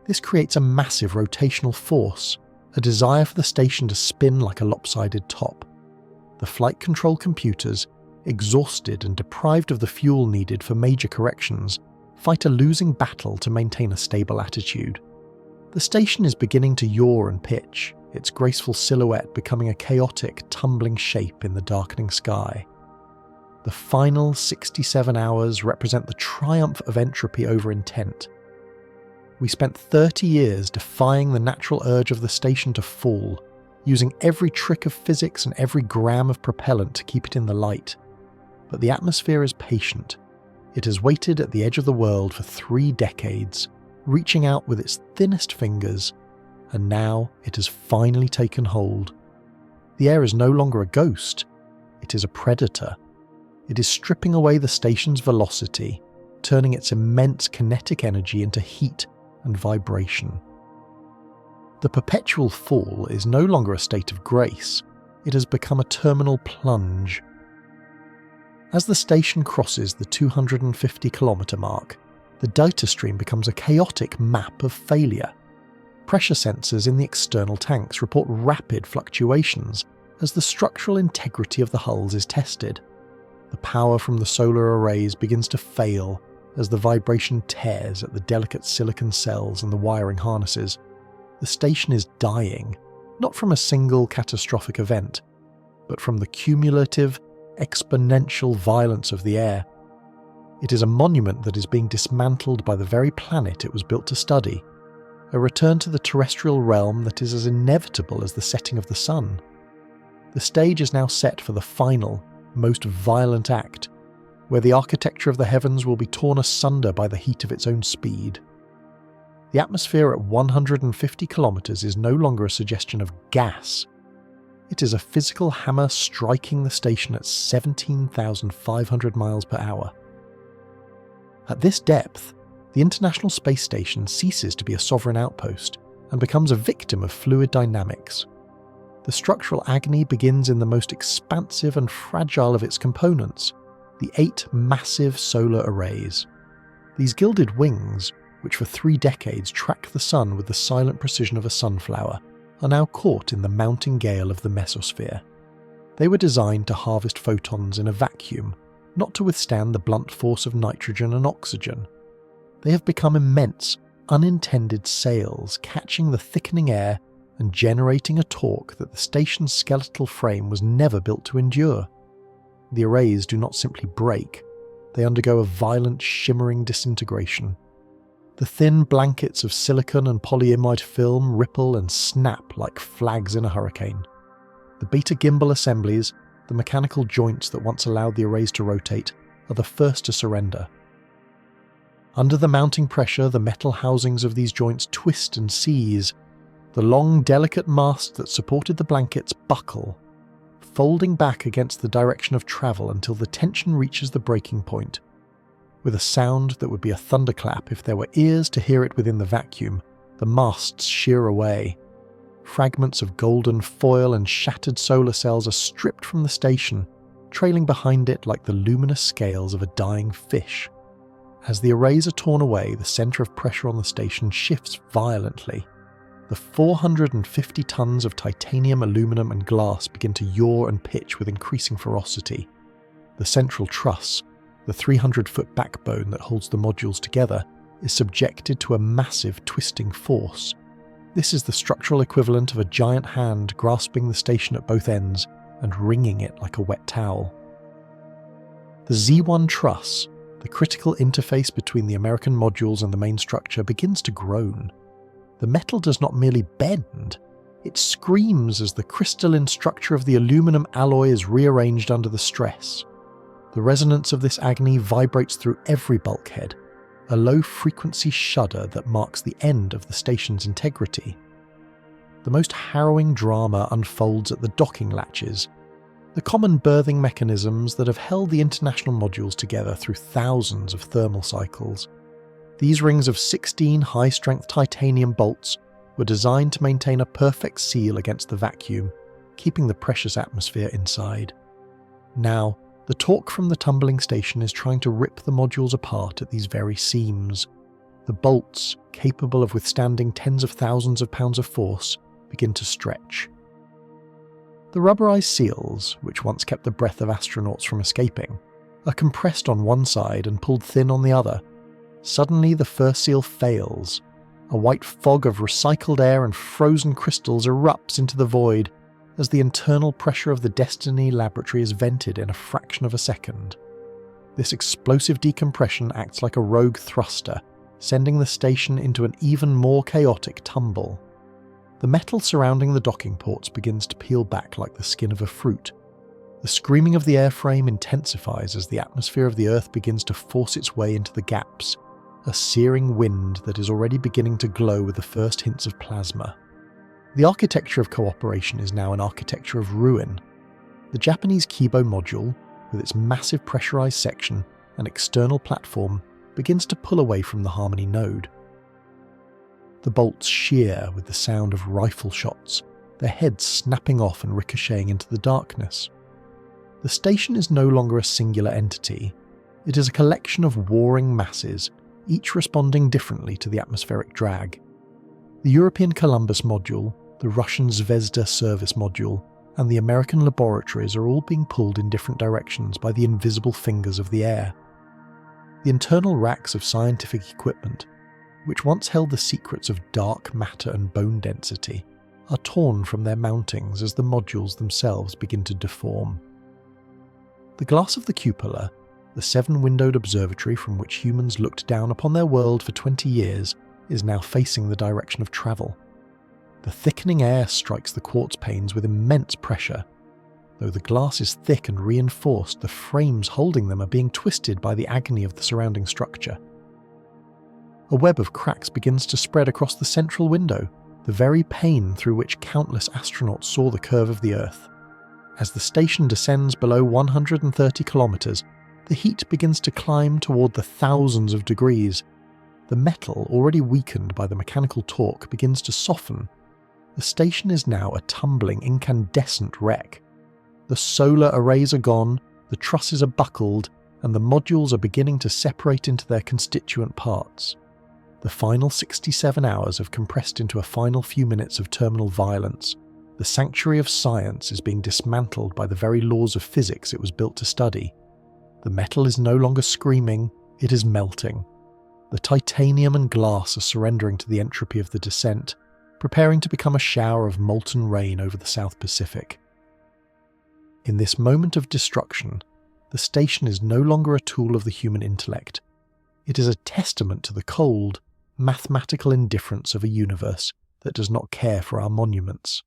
This creates a massive rotational force, a desire for the station to spin like a lopsided top. The flight control computers, exhausted and deprived of the fuel needed for major corrections, fight a losing battle to maintain a stable attitude. The station is beginning to yaw and pitch, its graceful silhouette becoming a chaotic, tumbling shape in the darkening sky. The final 67 hours represent the triumph of entropy over intent. We spent 30 years defying the natural urge of the station to fall, using every trick of physics and every gram of propellant to keep it in the light. But the atmosphere is patient. It has waited at the edge of the world for 3 decades, reaching out with its thinnest fingers, and now it has finally taken hold. The air is no longer a ghost, it is a predator. It is stripping away the station's velocity, turning its immense kinetic energy into heat and vibration. The perpetual fall is no longer a state of grace, it has become a terminal plunge. As the station crosses the 250-kilometer mark, the data stream becomes a chaotic map of failure. Pressure sensors in the external tanks report rapid fluctuations as the structural integrity of the hulls is tested. The power from the solar arrays begins to fail as the vibration tears at the delicate silicon cells and the wiring harnesses. The station is dying, not from a single catastrophic event, but from the cumulative, exponential violence of the air. It is a monument that is being dismantled by the very planet it was built to study, a return to the terrestrial realm that is as inevitable as the setting of the sun. The stage is now set for the final, most violent act, where the architecture of the heavens will be torn asunder by the heat of its own speed. The atmosphere at 150 kilometers is no longer a suggestion of gas. It is a physical hammer striking the station at 17,500 miles per hour. At this depth, the International Space Station ceases to be a sovereign outpost and becomes a victim of fluid dynamics. The structural agony begins in the most expansive and fragile of its components, the 8 massive solar arrays. These gilded wings, which for 3 decades track the sun with the silent precision of a sunflower, are now caught in the mounting gale of the mesosphere. They were designed to harvest photons in a vacuum, not to withstand the blunt force of nitrogen and oxygen. They have become immense, unintended sails, catching the thickening air and generating a torque that the station's skeletal frame was never built to endure. The arrays do not simply break, they undergo a violent, shimmering disintegration. The thin blankets of silicon and polyimide film ripple and snap like flags in a hurricane. The beta gimbal assemblies, the mechanical joints that once allowed the arrays to rotate, are the first to surrender. Under the mounting pressure, the metal housings of these joints twist and seize. The long, delicate masts that supported the blankets buckle, folding back against the direction of travel until the tension reaches the breaking point. With a sound that would be a thunderclap if there were ears to hear it within the vacuum, the masts shear away. Fragments of golden foil and shattered solar cells are stripped from the station, trailing behind it like the luminous scales of a dying fish. As the arrays are torn away, the centre of pressure on the station shifts violently. The 450 tons of titanium, aluminum and glass begin to yaw and pitch with increasing ferocity. The central truss, the 300-foot backbone that holds the modules together, is subjected to a massive twisting force. This is the structural equivalent of a giant hand grasping the station at both ends and wringing it like a wet towel. The Z1 truss, the critical interface between the American modules and the main structure, begins to groan. The metal does not merely bend, it screams as the crystalline structure of the aluminum alloy is rearranged under the stress. The resonance of this agony vibrates through every bulkhead, a low-frequency shudder that marks the end of the station's integrity. The most harrowing drama unfolds at the docking latches, the common berthing mechanisms that have held the international modules together through thousands of thermal cycles. These rings of 16 high-strength titanium bolts were designed to maintain a perfect seal against the vacuum, keeping the precious atmosphere inside. Now, the torque from the tumbling station is trying to rip the modules apart at these very seams. The bolts, capable of withstanding tens of thousands of pounds of force, begin to stretch. The rubberized seals, which once kept the breath of astronauts from escaping, are compressed on one side and pulled thin on the other. Suddenly the first seal fails. A white fog of recycled air and frozen crystals erupts into the void as the internal pressure of the Destiny laboratory is vented in a fraction of a second. This explosive decompression acts like a rogue thruster, sending the station into an even more chaotic tumble. The metal surrounding the docking ports begins to peel back like the skin of a fruit. The screaming of the airframe intensifies as the atmosphere of the Earth begins to force its way into the gaps, a searing wind that is already beginning to glow with the first hints of plasma. The architecture of cooperation is now an architecture of ruin. The Japanese Kibo module, with its massive pressurized section and external platform, begins to pull away from the Harmony node. The bolts shear with the sound of rifle shots, their heads snapping off and ricocheting into the darkness. The station is no longer a singular entity. It is a collection of warring masses, each responding differently to the atmospheric drag. The European Columbus module, the Russian Zvezda service module, and the American laboratories are all being pulled in different directions by the invisible fingers of the air. The internal racks of scientific equipment, which once held the secrets of dark matter and bone density, are torn from their mountings as the modules themselves begin to deform. The glass of the cupola, the 7-windowed observatory from which humans looked down upon their world for 20 years, is now facing the direction of travel. The thickening air strikes the quartz panes with immense pressure. Though the glass is thick and reinforced, the frames holding them are being twisted by the agony of the surrounding structure. A web of cracks begins to spread across the central window, the very pane through which countless astronauts saw the curve of the Earth. As the station descends below 130 kilometers, the heat begins to climb toward the thousands of degrees. The metal, already weakened by the mechanical torque, begins to soften. The station is now a tumbling, incandescent wreck. The solar arrays are gone, the trusses are buckled, and the modules are beginning to separate into their constituent parts. The final 67 hours have compressed into a final few minutes of terminal violence. The sanctuary of science is being dismantled by the very laws of physics it was built to study. The metal is no longer screaming, it is melting. The titanium and glass are surrendering to the entropy of the descent, preparing to become a shower of molten rain over the South Pacific. In this moment of destruction, the station is no longer a tool of the human intellect. It is a testament to the cold, mathematical indifference of a universe that does not care for our monuments.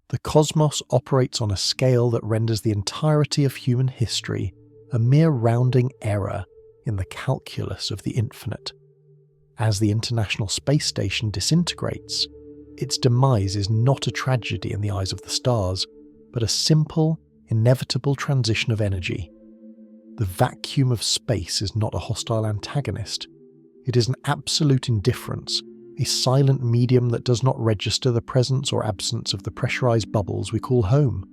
The cosmos operates on a scale that renders the entirety of human history a mere rounding error in the calculus of the infinite. As the International Space Station disintegrates, its demise is not a tragedy in the eyes of the stars, but a simple, inevitable transition of energy. The vacuum of space is not a hostile antagonist. It is an absolute indifference, a silent medium that does not register the presence or absence of the pressurized bubbles we call home.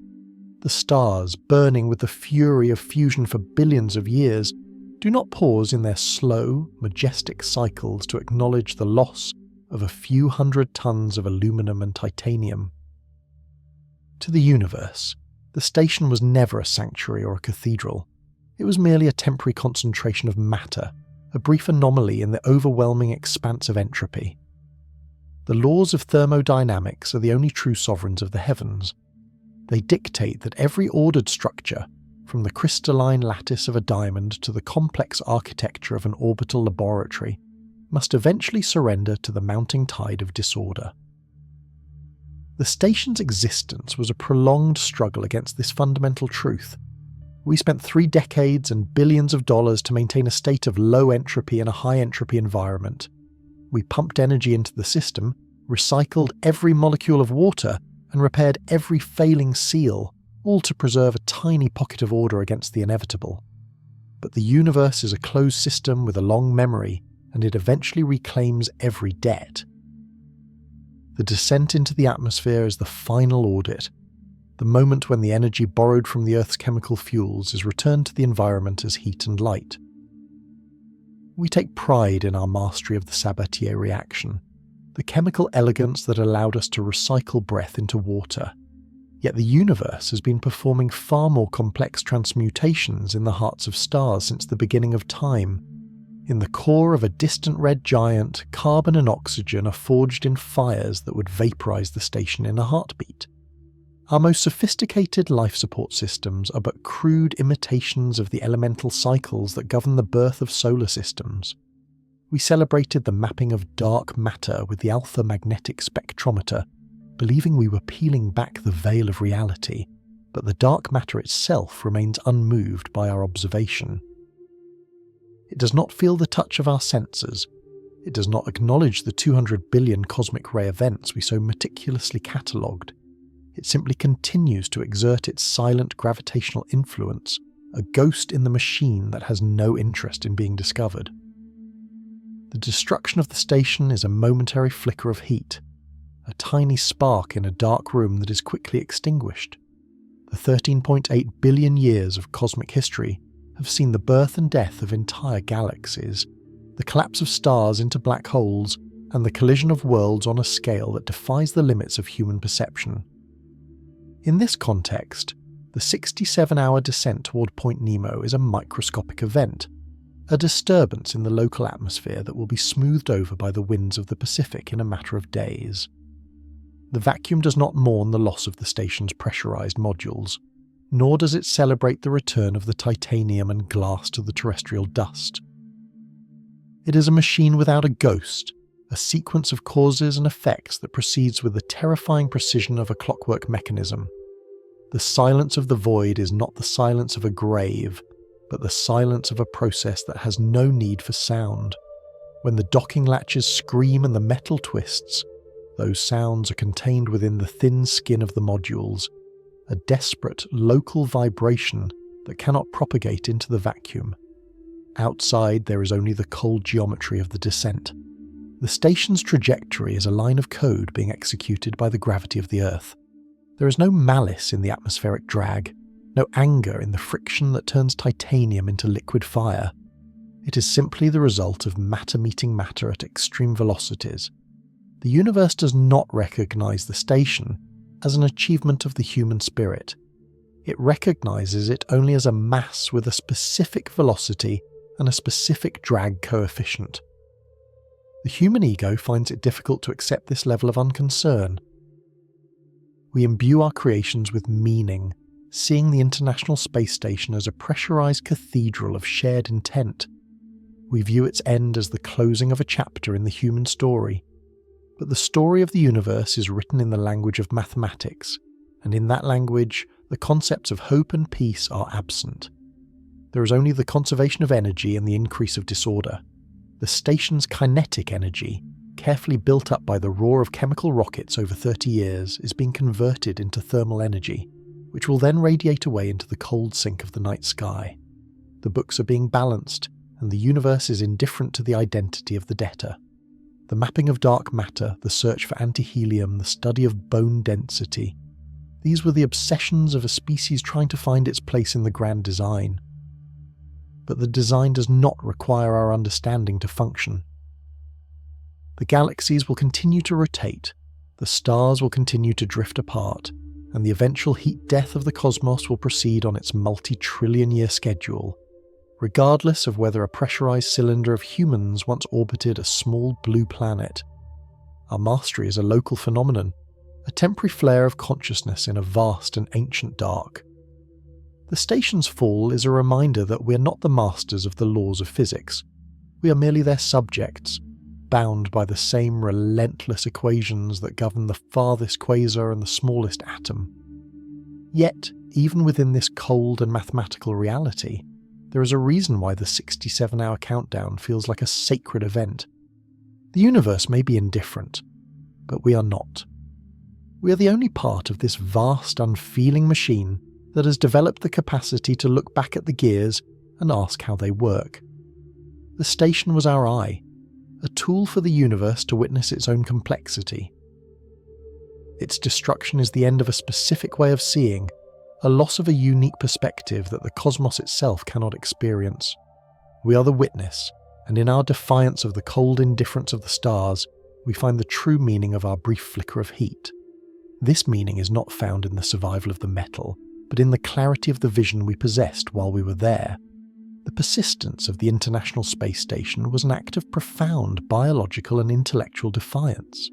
The stars, burning with the fury of fusion for billions of years, do not pause in their slow, majestic cycles to acknowledge the loss of a few hundred tons of aluminum and titanium. To the universe, The station was never a sanctuary or a cathedral. It was merely a temporary concentration of matter, a brief anomaly in the overwhelming expanse of entropy. The laws of thermodynamics are the only true sovereigns of the heavens. They dictate that every ordered structure, from the crystalline lattice of a diamond to the complex architecture of an orbital laboratory, must eventually surrender to the mounting tide of disorder. The station's existence was a prolonged struggle against this fundamental truth. We spent 3 decades and billions of dollars to maintain a state of low entropy in a high entropy environment. We pumped energy into the system, recycled every molecule of water, and repaired every failing seal, all to preserve a tiny pocket of order against the inevitable. But the universe is a closed system with a long memory, and it eventually reclaims every debt. The descent into the atmosphere is the final audit, the moment when the energy borrowed from the Earth's chemical fuels is returned to the environment as heat and light. We take pride in our mastery of the Sabatier reaction, the chemical elegance that allowed us to recycle breath into water. Yet the universe has been performing far more complex transmutations in the hearts of stars since the beginning of time. In the core of a distant red giant, carbon and oxygen are forged in fires that would vaporize the station in a heartbeat. Our most sophisticated life support systems are but crude imitations of the elemental cycles that govern the birth of solar systems. We celebrated the mapping of dark matter with the alpha magnetic spectrometer, believing we were peeling back the veil of reality, but the dark matter itself remains unmoved by our observation. It does not feel the touch of our sensors. It does not acknowledge the 200 billion cosmic ray events we so meticulously catalogued. It simply continues to exert its silent gravitational influence, a ghost in the machine that has no interest in being discovered. The destruction of the station is a momentary flicker of heat, a tiny spark in a dark room that is quickly extinguished. The 13.8 billion years of cosmic history have seen the birth and death of entire galaxies, the collapse of stars into black holes, and the collision of worlds on a scale that defies the limits of human perception. In this context, the 67-hour descent toward Point Nemo is a microscopic event, a disturbance in the local atmosphere that will be smoothed over by the winds of the Pacific in a matter of days. The vacuum does not mourn the loss of the station's pressurized modules, nor does it celebrate the return of the titanium and glass to the terrestrial dust. It is a machine without a ghost, a sequence of causes and effects that proceeds with the terrifying precision of a clockwork mechanism. The silence of the void is not the silence of a grave, but the silence of a process that has no need for sound. When the docking latches scream and the metal twists, those sounds are contained within the thin skin of the modules, a desperate local vibration that cannot propagate into the vacuum. Outside, there is only the cold geometry of the descent. The station's trajectory is a line of code being executed by the gravity of the Earth. There is no malice in the atmospheric drag, no anger in the friction that turns titanium into liquid fire. It is simply the result of matter meeting matter at extreme velocities. The universe does not recognize the station as an achievement of the human spirit. It recognizes it only as a mass with a specific velocity and a specific drag coefficient. The human ego finds it difficult to accept this level of unconcern. We imbue our creations with meaning, seeing the International Space Station as a pressurized cathedral of shared intent. We view its end as the closing of a chapter in the human story. But the story of the universe is written in the language of mathematics, and in that language, the concepts of hope and peace are absent. There is only the conservation of energy and the increase of disorder. The station's kinetic energy, carefully built up by the roar of chemical rockets over 30 years, is being converted into thermal energy, which will then radiate away into the cold sink of the night sky. The books are being balanced, and the universe is indifferent to the identity of the debtor. The mapping of dark matter, the search for antihelium, the study of bone density. These were the obsessions of a species trying to find its place in the grand design. But the design does not require our understanding to function. The galaxies will continue to rotate, the stars will continue to drift apart, and the eventual heat death of the cosmos will proceed on its multi-trillion-year schedule, regardless of whether a pressurized cylinder of humans once orbited a small blue planet. Our mastery is a local phenomenon, a temporary flare of consciousness in a vast and ancient dark. The station's fall is a reminder that we are not the masters of the laws of physics. We are merely their subjects, bound by the same relentless equations that govern the farthest quasar and the smallest atom. Yet, even within this cold and mathematical reality, there is a reason why the 67-hour countdown feels like a sacred event. The universe may be indifferent, but we are not. We are the only part of this vast, unfeeling machine that has developed the capacity to look back at the gears and ask how they work. The station was our eye, a tool for the universe to witness its own complexity. Its destruction is the end of a specific way of seeing, a loss of a unique perspective that the cosmos itself cannot experience. We are the witness, and in our defiance of the cold indifference of the stars, we find the true meaning of our brief flicker of heat. This meaning is not found in the survival of the metal, but in the clarity of the vision we possessed while we were there. The persistence of the International Space Station was an act of profound biological and intellectual defiance.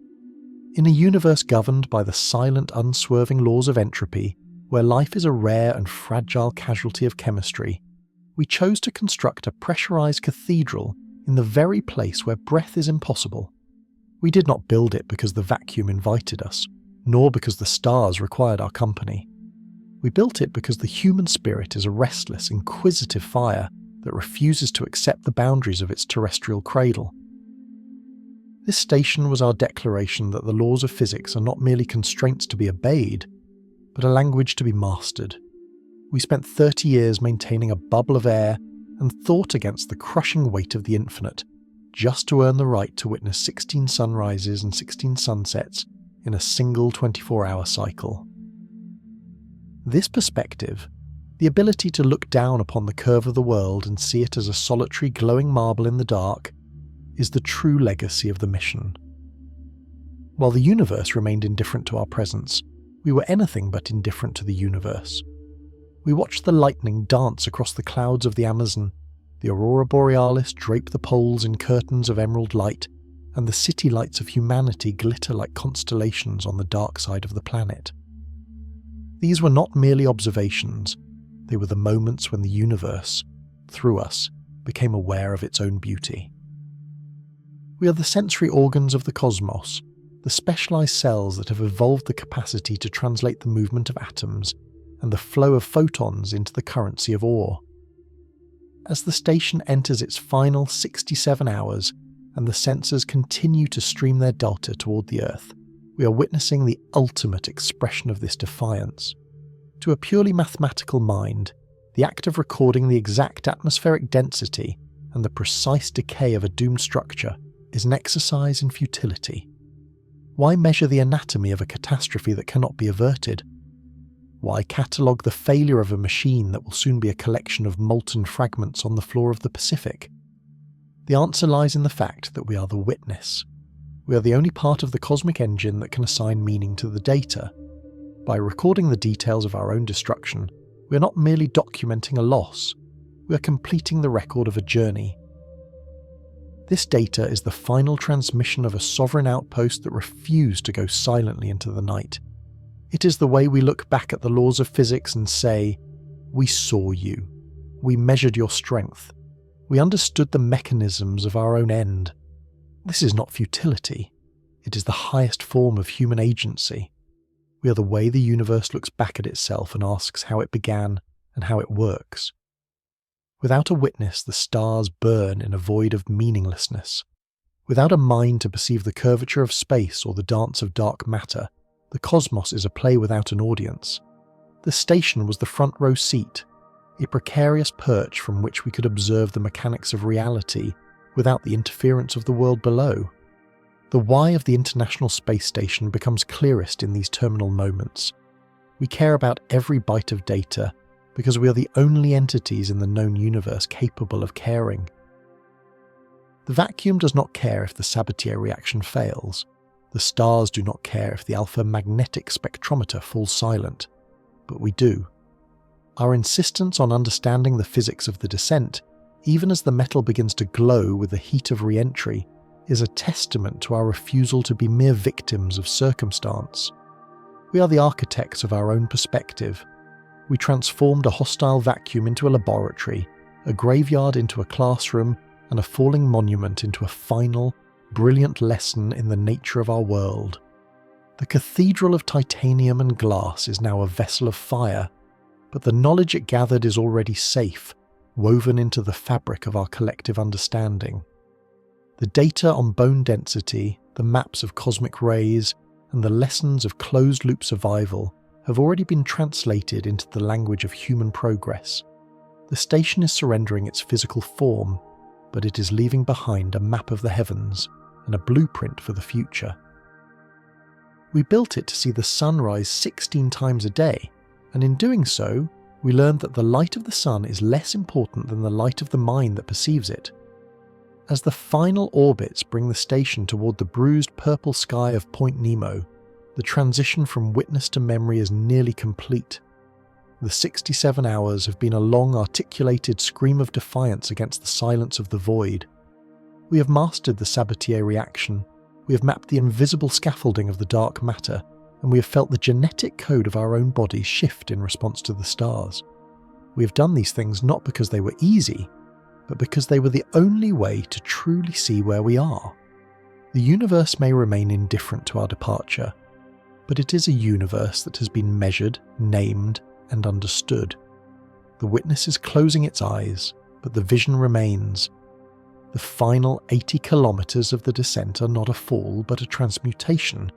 In a universe governed by the silent, unswerving laws of entropy, where life is a rare and fragile casualty of chemistry, we chose to construct a pressurized cathedral in the very place where breath is impossible. We did not build it because the vacuum invited us, nor because the stars required our company. We built it because the human spirit is a restless, inquisitive fire that refuses to accept the boundaries of its terrestrial cradle. This station was our declaration that the laws of physics are not merely constraints to be obeyed, but a language to be mastered. We spent 30 years maintaining a bubble of air and thought against the crushing weight of the infinite, just to earn the right to witness 16 sunrises and 16 sunsets in a single 24-hour cycle. This perspective, the ability to look down upon the curve of the world and see it as a solitary glowing marble in the dark, is the true legacy of the mission. While the universe remained indifferent to our presence, we were anything but indifferent to the universe. We watched the lightning dance across the clouds of the Amazon, the aurora borealis drape the poles in curtains of emerald light, and the city lights of humanity glitter like constellations on the dark side of the planet. These were not merely observations, they were the moments when the universe, through us, became aware of its own beauty. We are the sensory organs of the cosmos, the specialized cells that have evolved the capacity to translate the movement of atoms and the flow of photons into the currency of awe. As the station enters its final 67 hours and the sensors continue to stream their delta toward the Earth, we are witnessing the ultimate expression of this defiance. To a purely mathematical mind, the act of recording the exact atmospheric density and the precise decay of a doomed structure is an exercise in futility. Why measure the anatomy of a catastrophe that cannot be averted? Why catalogue the failure of a machine that will soon be a collection of molten fragments on the floor of the Pacific? The answer lies in the fact that we are the witness. We are the only part of the cosmic engine that can assign meaning to the data. By recording the details of our own destruction, we are not merely documenting a loss, we are completing the record of a journey. This data is the final transmission of a sovereign outpost that refused to go silently into the night. It is the way we look back at the laws of physics and say, "We saw you. We measured your strength. We understood the mechanisms of our own end." This is not futility. It is the highest form of human agency. We are the way the universe looks back at itself and asks how it began and how it works. Without a witness, the stars burn in a void of meaninglessness. Without a mind to perceive the curvature of space or the dance of dark matter, the cosmos is a play without an audience. The station was the front row seat, a precarious perch from which we could observe the mechanics of reality without the interference of the world below. The why of the International Space Station becomes clearest in these terminal moments. We care about every byte of data because we are the only entities in the known universe capable of caring. The vacuum does not care if the Sabatier reaction fails. The stars do not care if the alpha magnetic spectrometer falls silent, but we do. Our insistence on understanding the physics of the descent, even as the metal begins to glow with the heat of re-entry, is a testament to our refusal to be mere victims of circumstance. We are the architects of our own perspective. We transformed a hostile vacuum into a laboratory, a graveyard into a classroom, and a falling monument into a final, brilliant lesson in the nature of our world. The cathedral of titanium and glass is now a vessel of fire, but the knowledge it gathered is already safe, woven into the fabric of our collective understanding. The data on bone density, the maps of cosmic rays, and the lessons of closed-loop survival have already been translated into the language of human progress. The station is surrendering its physical form, but it is leaving behind a map of the heavens and a blueprint for the future. We built it to see the sun rise 16 times a day, and in doing so, we learned that the light of the sun is less important than the light of the mind that perceives it. As the final orbits bring the station toward the bruised purple sky of Point Nemo, the transition from witness to memory is nearly complete. The 67 hours have been a long articulated scream of defiance against the silence of the void. We have mastered the Sabatier reaction, we have mapped the invisible scaffolding of the dark matter, and we have felt the genetic code of our own bodies shift in response to the stars. We have done these things not because they were easy, but because they were the only way to truly see where we are. The universe may remain indifferent to our departure, but it is a universe that has been measured, named, and understood. The witness is closing its eyes, but the vision remains. The final 80 kilometers of the descent are not a fall, but a transmutation.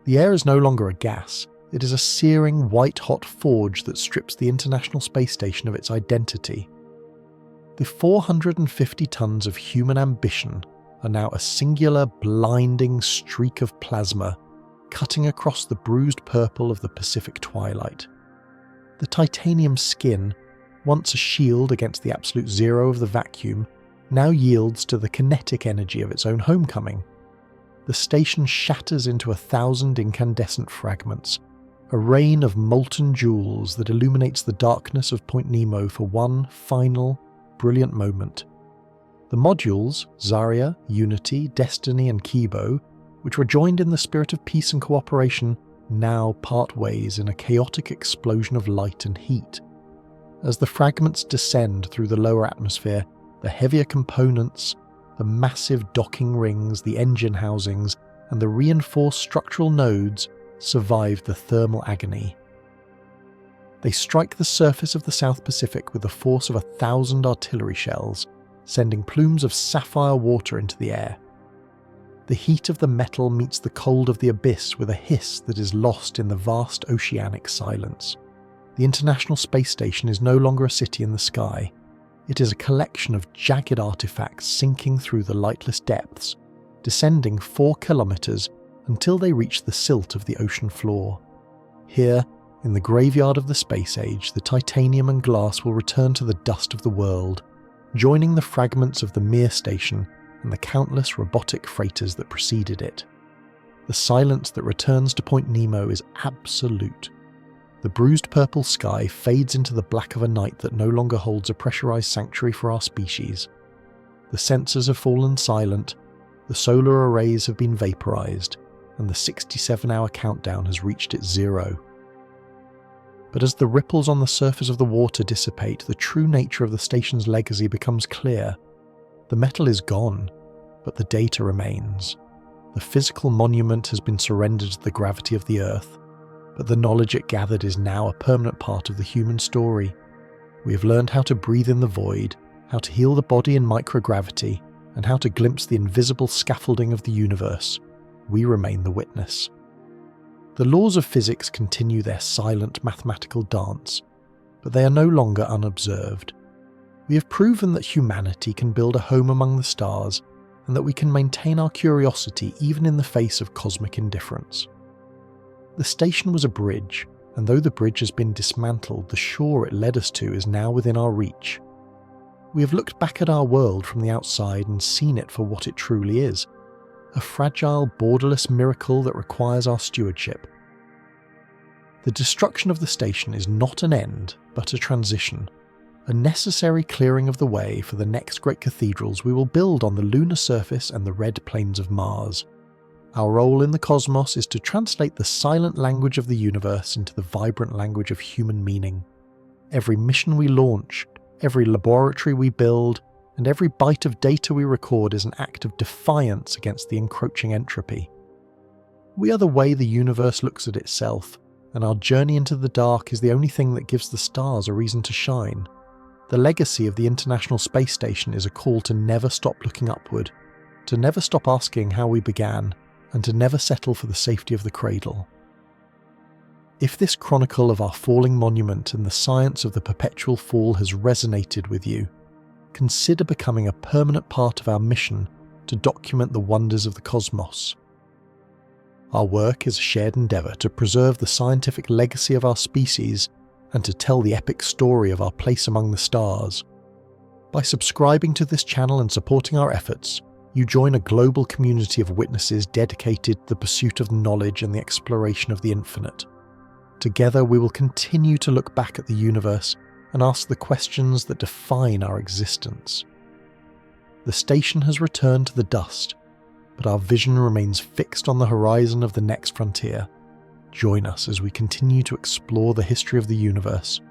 The air is no longer a gas, it is a searing white-hot forge that strips the International Space Station of its identity. The 450 tons of human ambition are now a singular, blinding streak of plasma, cutting across the bruised purple of the Pacific twilight. The titanium skin, once a shield against the absolute zero of the vacuum, now yields to the kinetic energy of its own homecoming. The station shatters into 1,000 incandescent fragments, a rain of molten jewels that illuminates the darkness of Point Nemo for one final, brilliant moment. The modules, Zarya, Unity, Destiny and Kibo, which were joined in the spirit of peace and cooperation, now part ways in a chaotic explosion of light and heat. As the fragments descend through the lower atmosphere, the heavier components, the massive docking rings, the engine housings, and the reinforced structural nodes survive the thermal agony. They strike the surface of the South Pacific with the force of 1,000 artillery shells, sending plumes of sapphire water into the air. The heat of the metal meets the cold of the abyss with a hiss that is lost in the vast oceanic silence. The International Space Station is no longer a city in the sky. It is a collection of jagged artifacts sinking through the lightless depths, descending 4 kilometers until they reach the silt of the ocean floor. Here, in the graveyard of the space age, the titanium and glass will return to the dust of the world, joining the fragments of the Mir station and the countless robotic freighters that preceded it. The silence that returns to Point Nemo is absolute. The bruised purple sky fades into the black of a night that no longer holds a pressurized sanctuary for our species. The sensors have fallen silent, the solar arrays have been vaporized, and the 67-hour countdown has reached its zero. But as the ripples on the surface of the water dissipate, the true nature of the station's legacy becomes clear. The metal is gone, but the data remains. The physical monument has been surrendered to the gravity of the Earth, but the knowledge it gathered is now a permanent part of the human story. We have learned how to breathe in the void, how to heal the body in microgravity, and how to glimpse the invisible scaffolding of the universe. We remain the witness. The laws of physics continue their silent mathematical dance, but they are no longer unobserved. We have proven that humanity can build a home among the stars, and that we can maintain our curiosity even in the face of cosmic indifference. The station was a bridge, and though the bridge has been dismantled, the shore it led us to is now within our reach. We have looked back at our world from the outside and seen it for what it truly is, a fragile, borderless miracle that requires our stewardship. The destruction of the station is not an end, but a transition, a necessary clearing of the way for the next great cathedrals we will build on the lunar surface and the red plains of Mars. Our role in the cosmos is to translate the silent language of the universe into the vibrant language of human meaning. Every mission we launch, every laboratory we build, and every byte of data we record is an act of defiance against the encroaching entropy. We are the way the universe looks at itself, and our journey into the dark is the only thing that gives the stars a reason to shine. The legacy of the International Space Station is a call to never stop looking upward, to never stop asking how we began, and to never settle for the safety of the cradle. If this chronicle of our falling monument and the science of the perpetual fall has resonated with you, consider becoming a permanent part of our mission to document the wonders of the cosmos. Our work is a shared endeavour to preserve the scientific legacy of our species and to tell the epic story of our place among the stars. By subscribing to this channel and supporting our efforts, you join a global community of witnesses dedicated to the pursuit of knowledge and the exploration of the infinite. Together we will continue to look back at the universe and ask the questions that define our existence. The station has returned to the dust, but our vision remains fixed on the horizon of the next frontier. Join us as we continue to explore the history of the universe,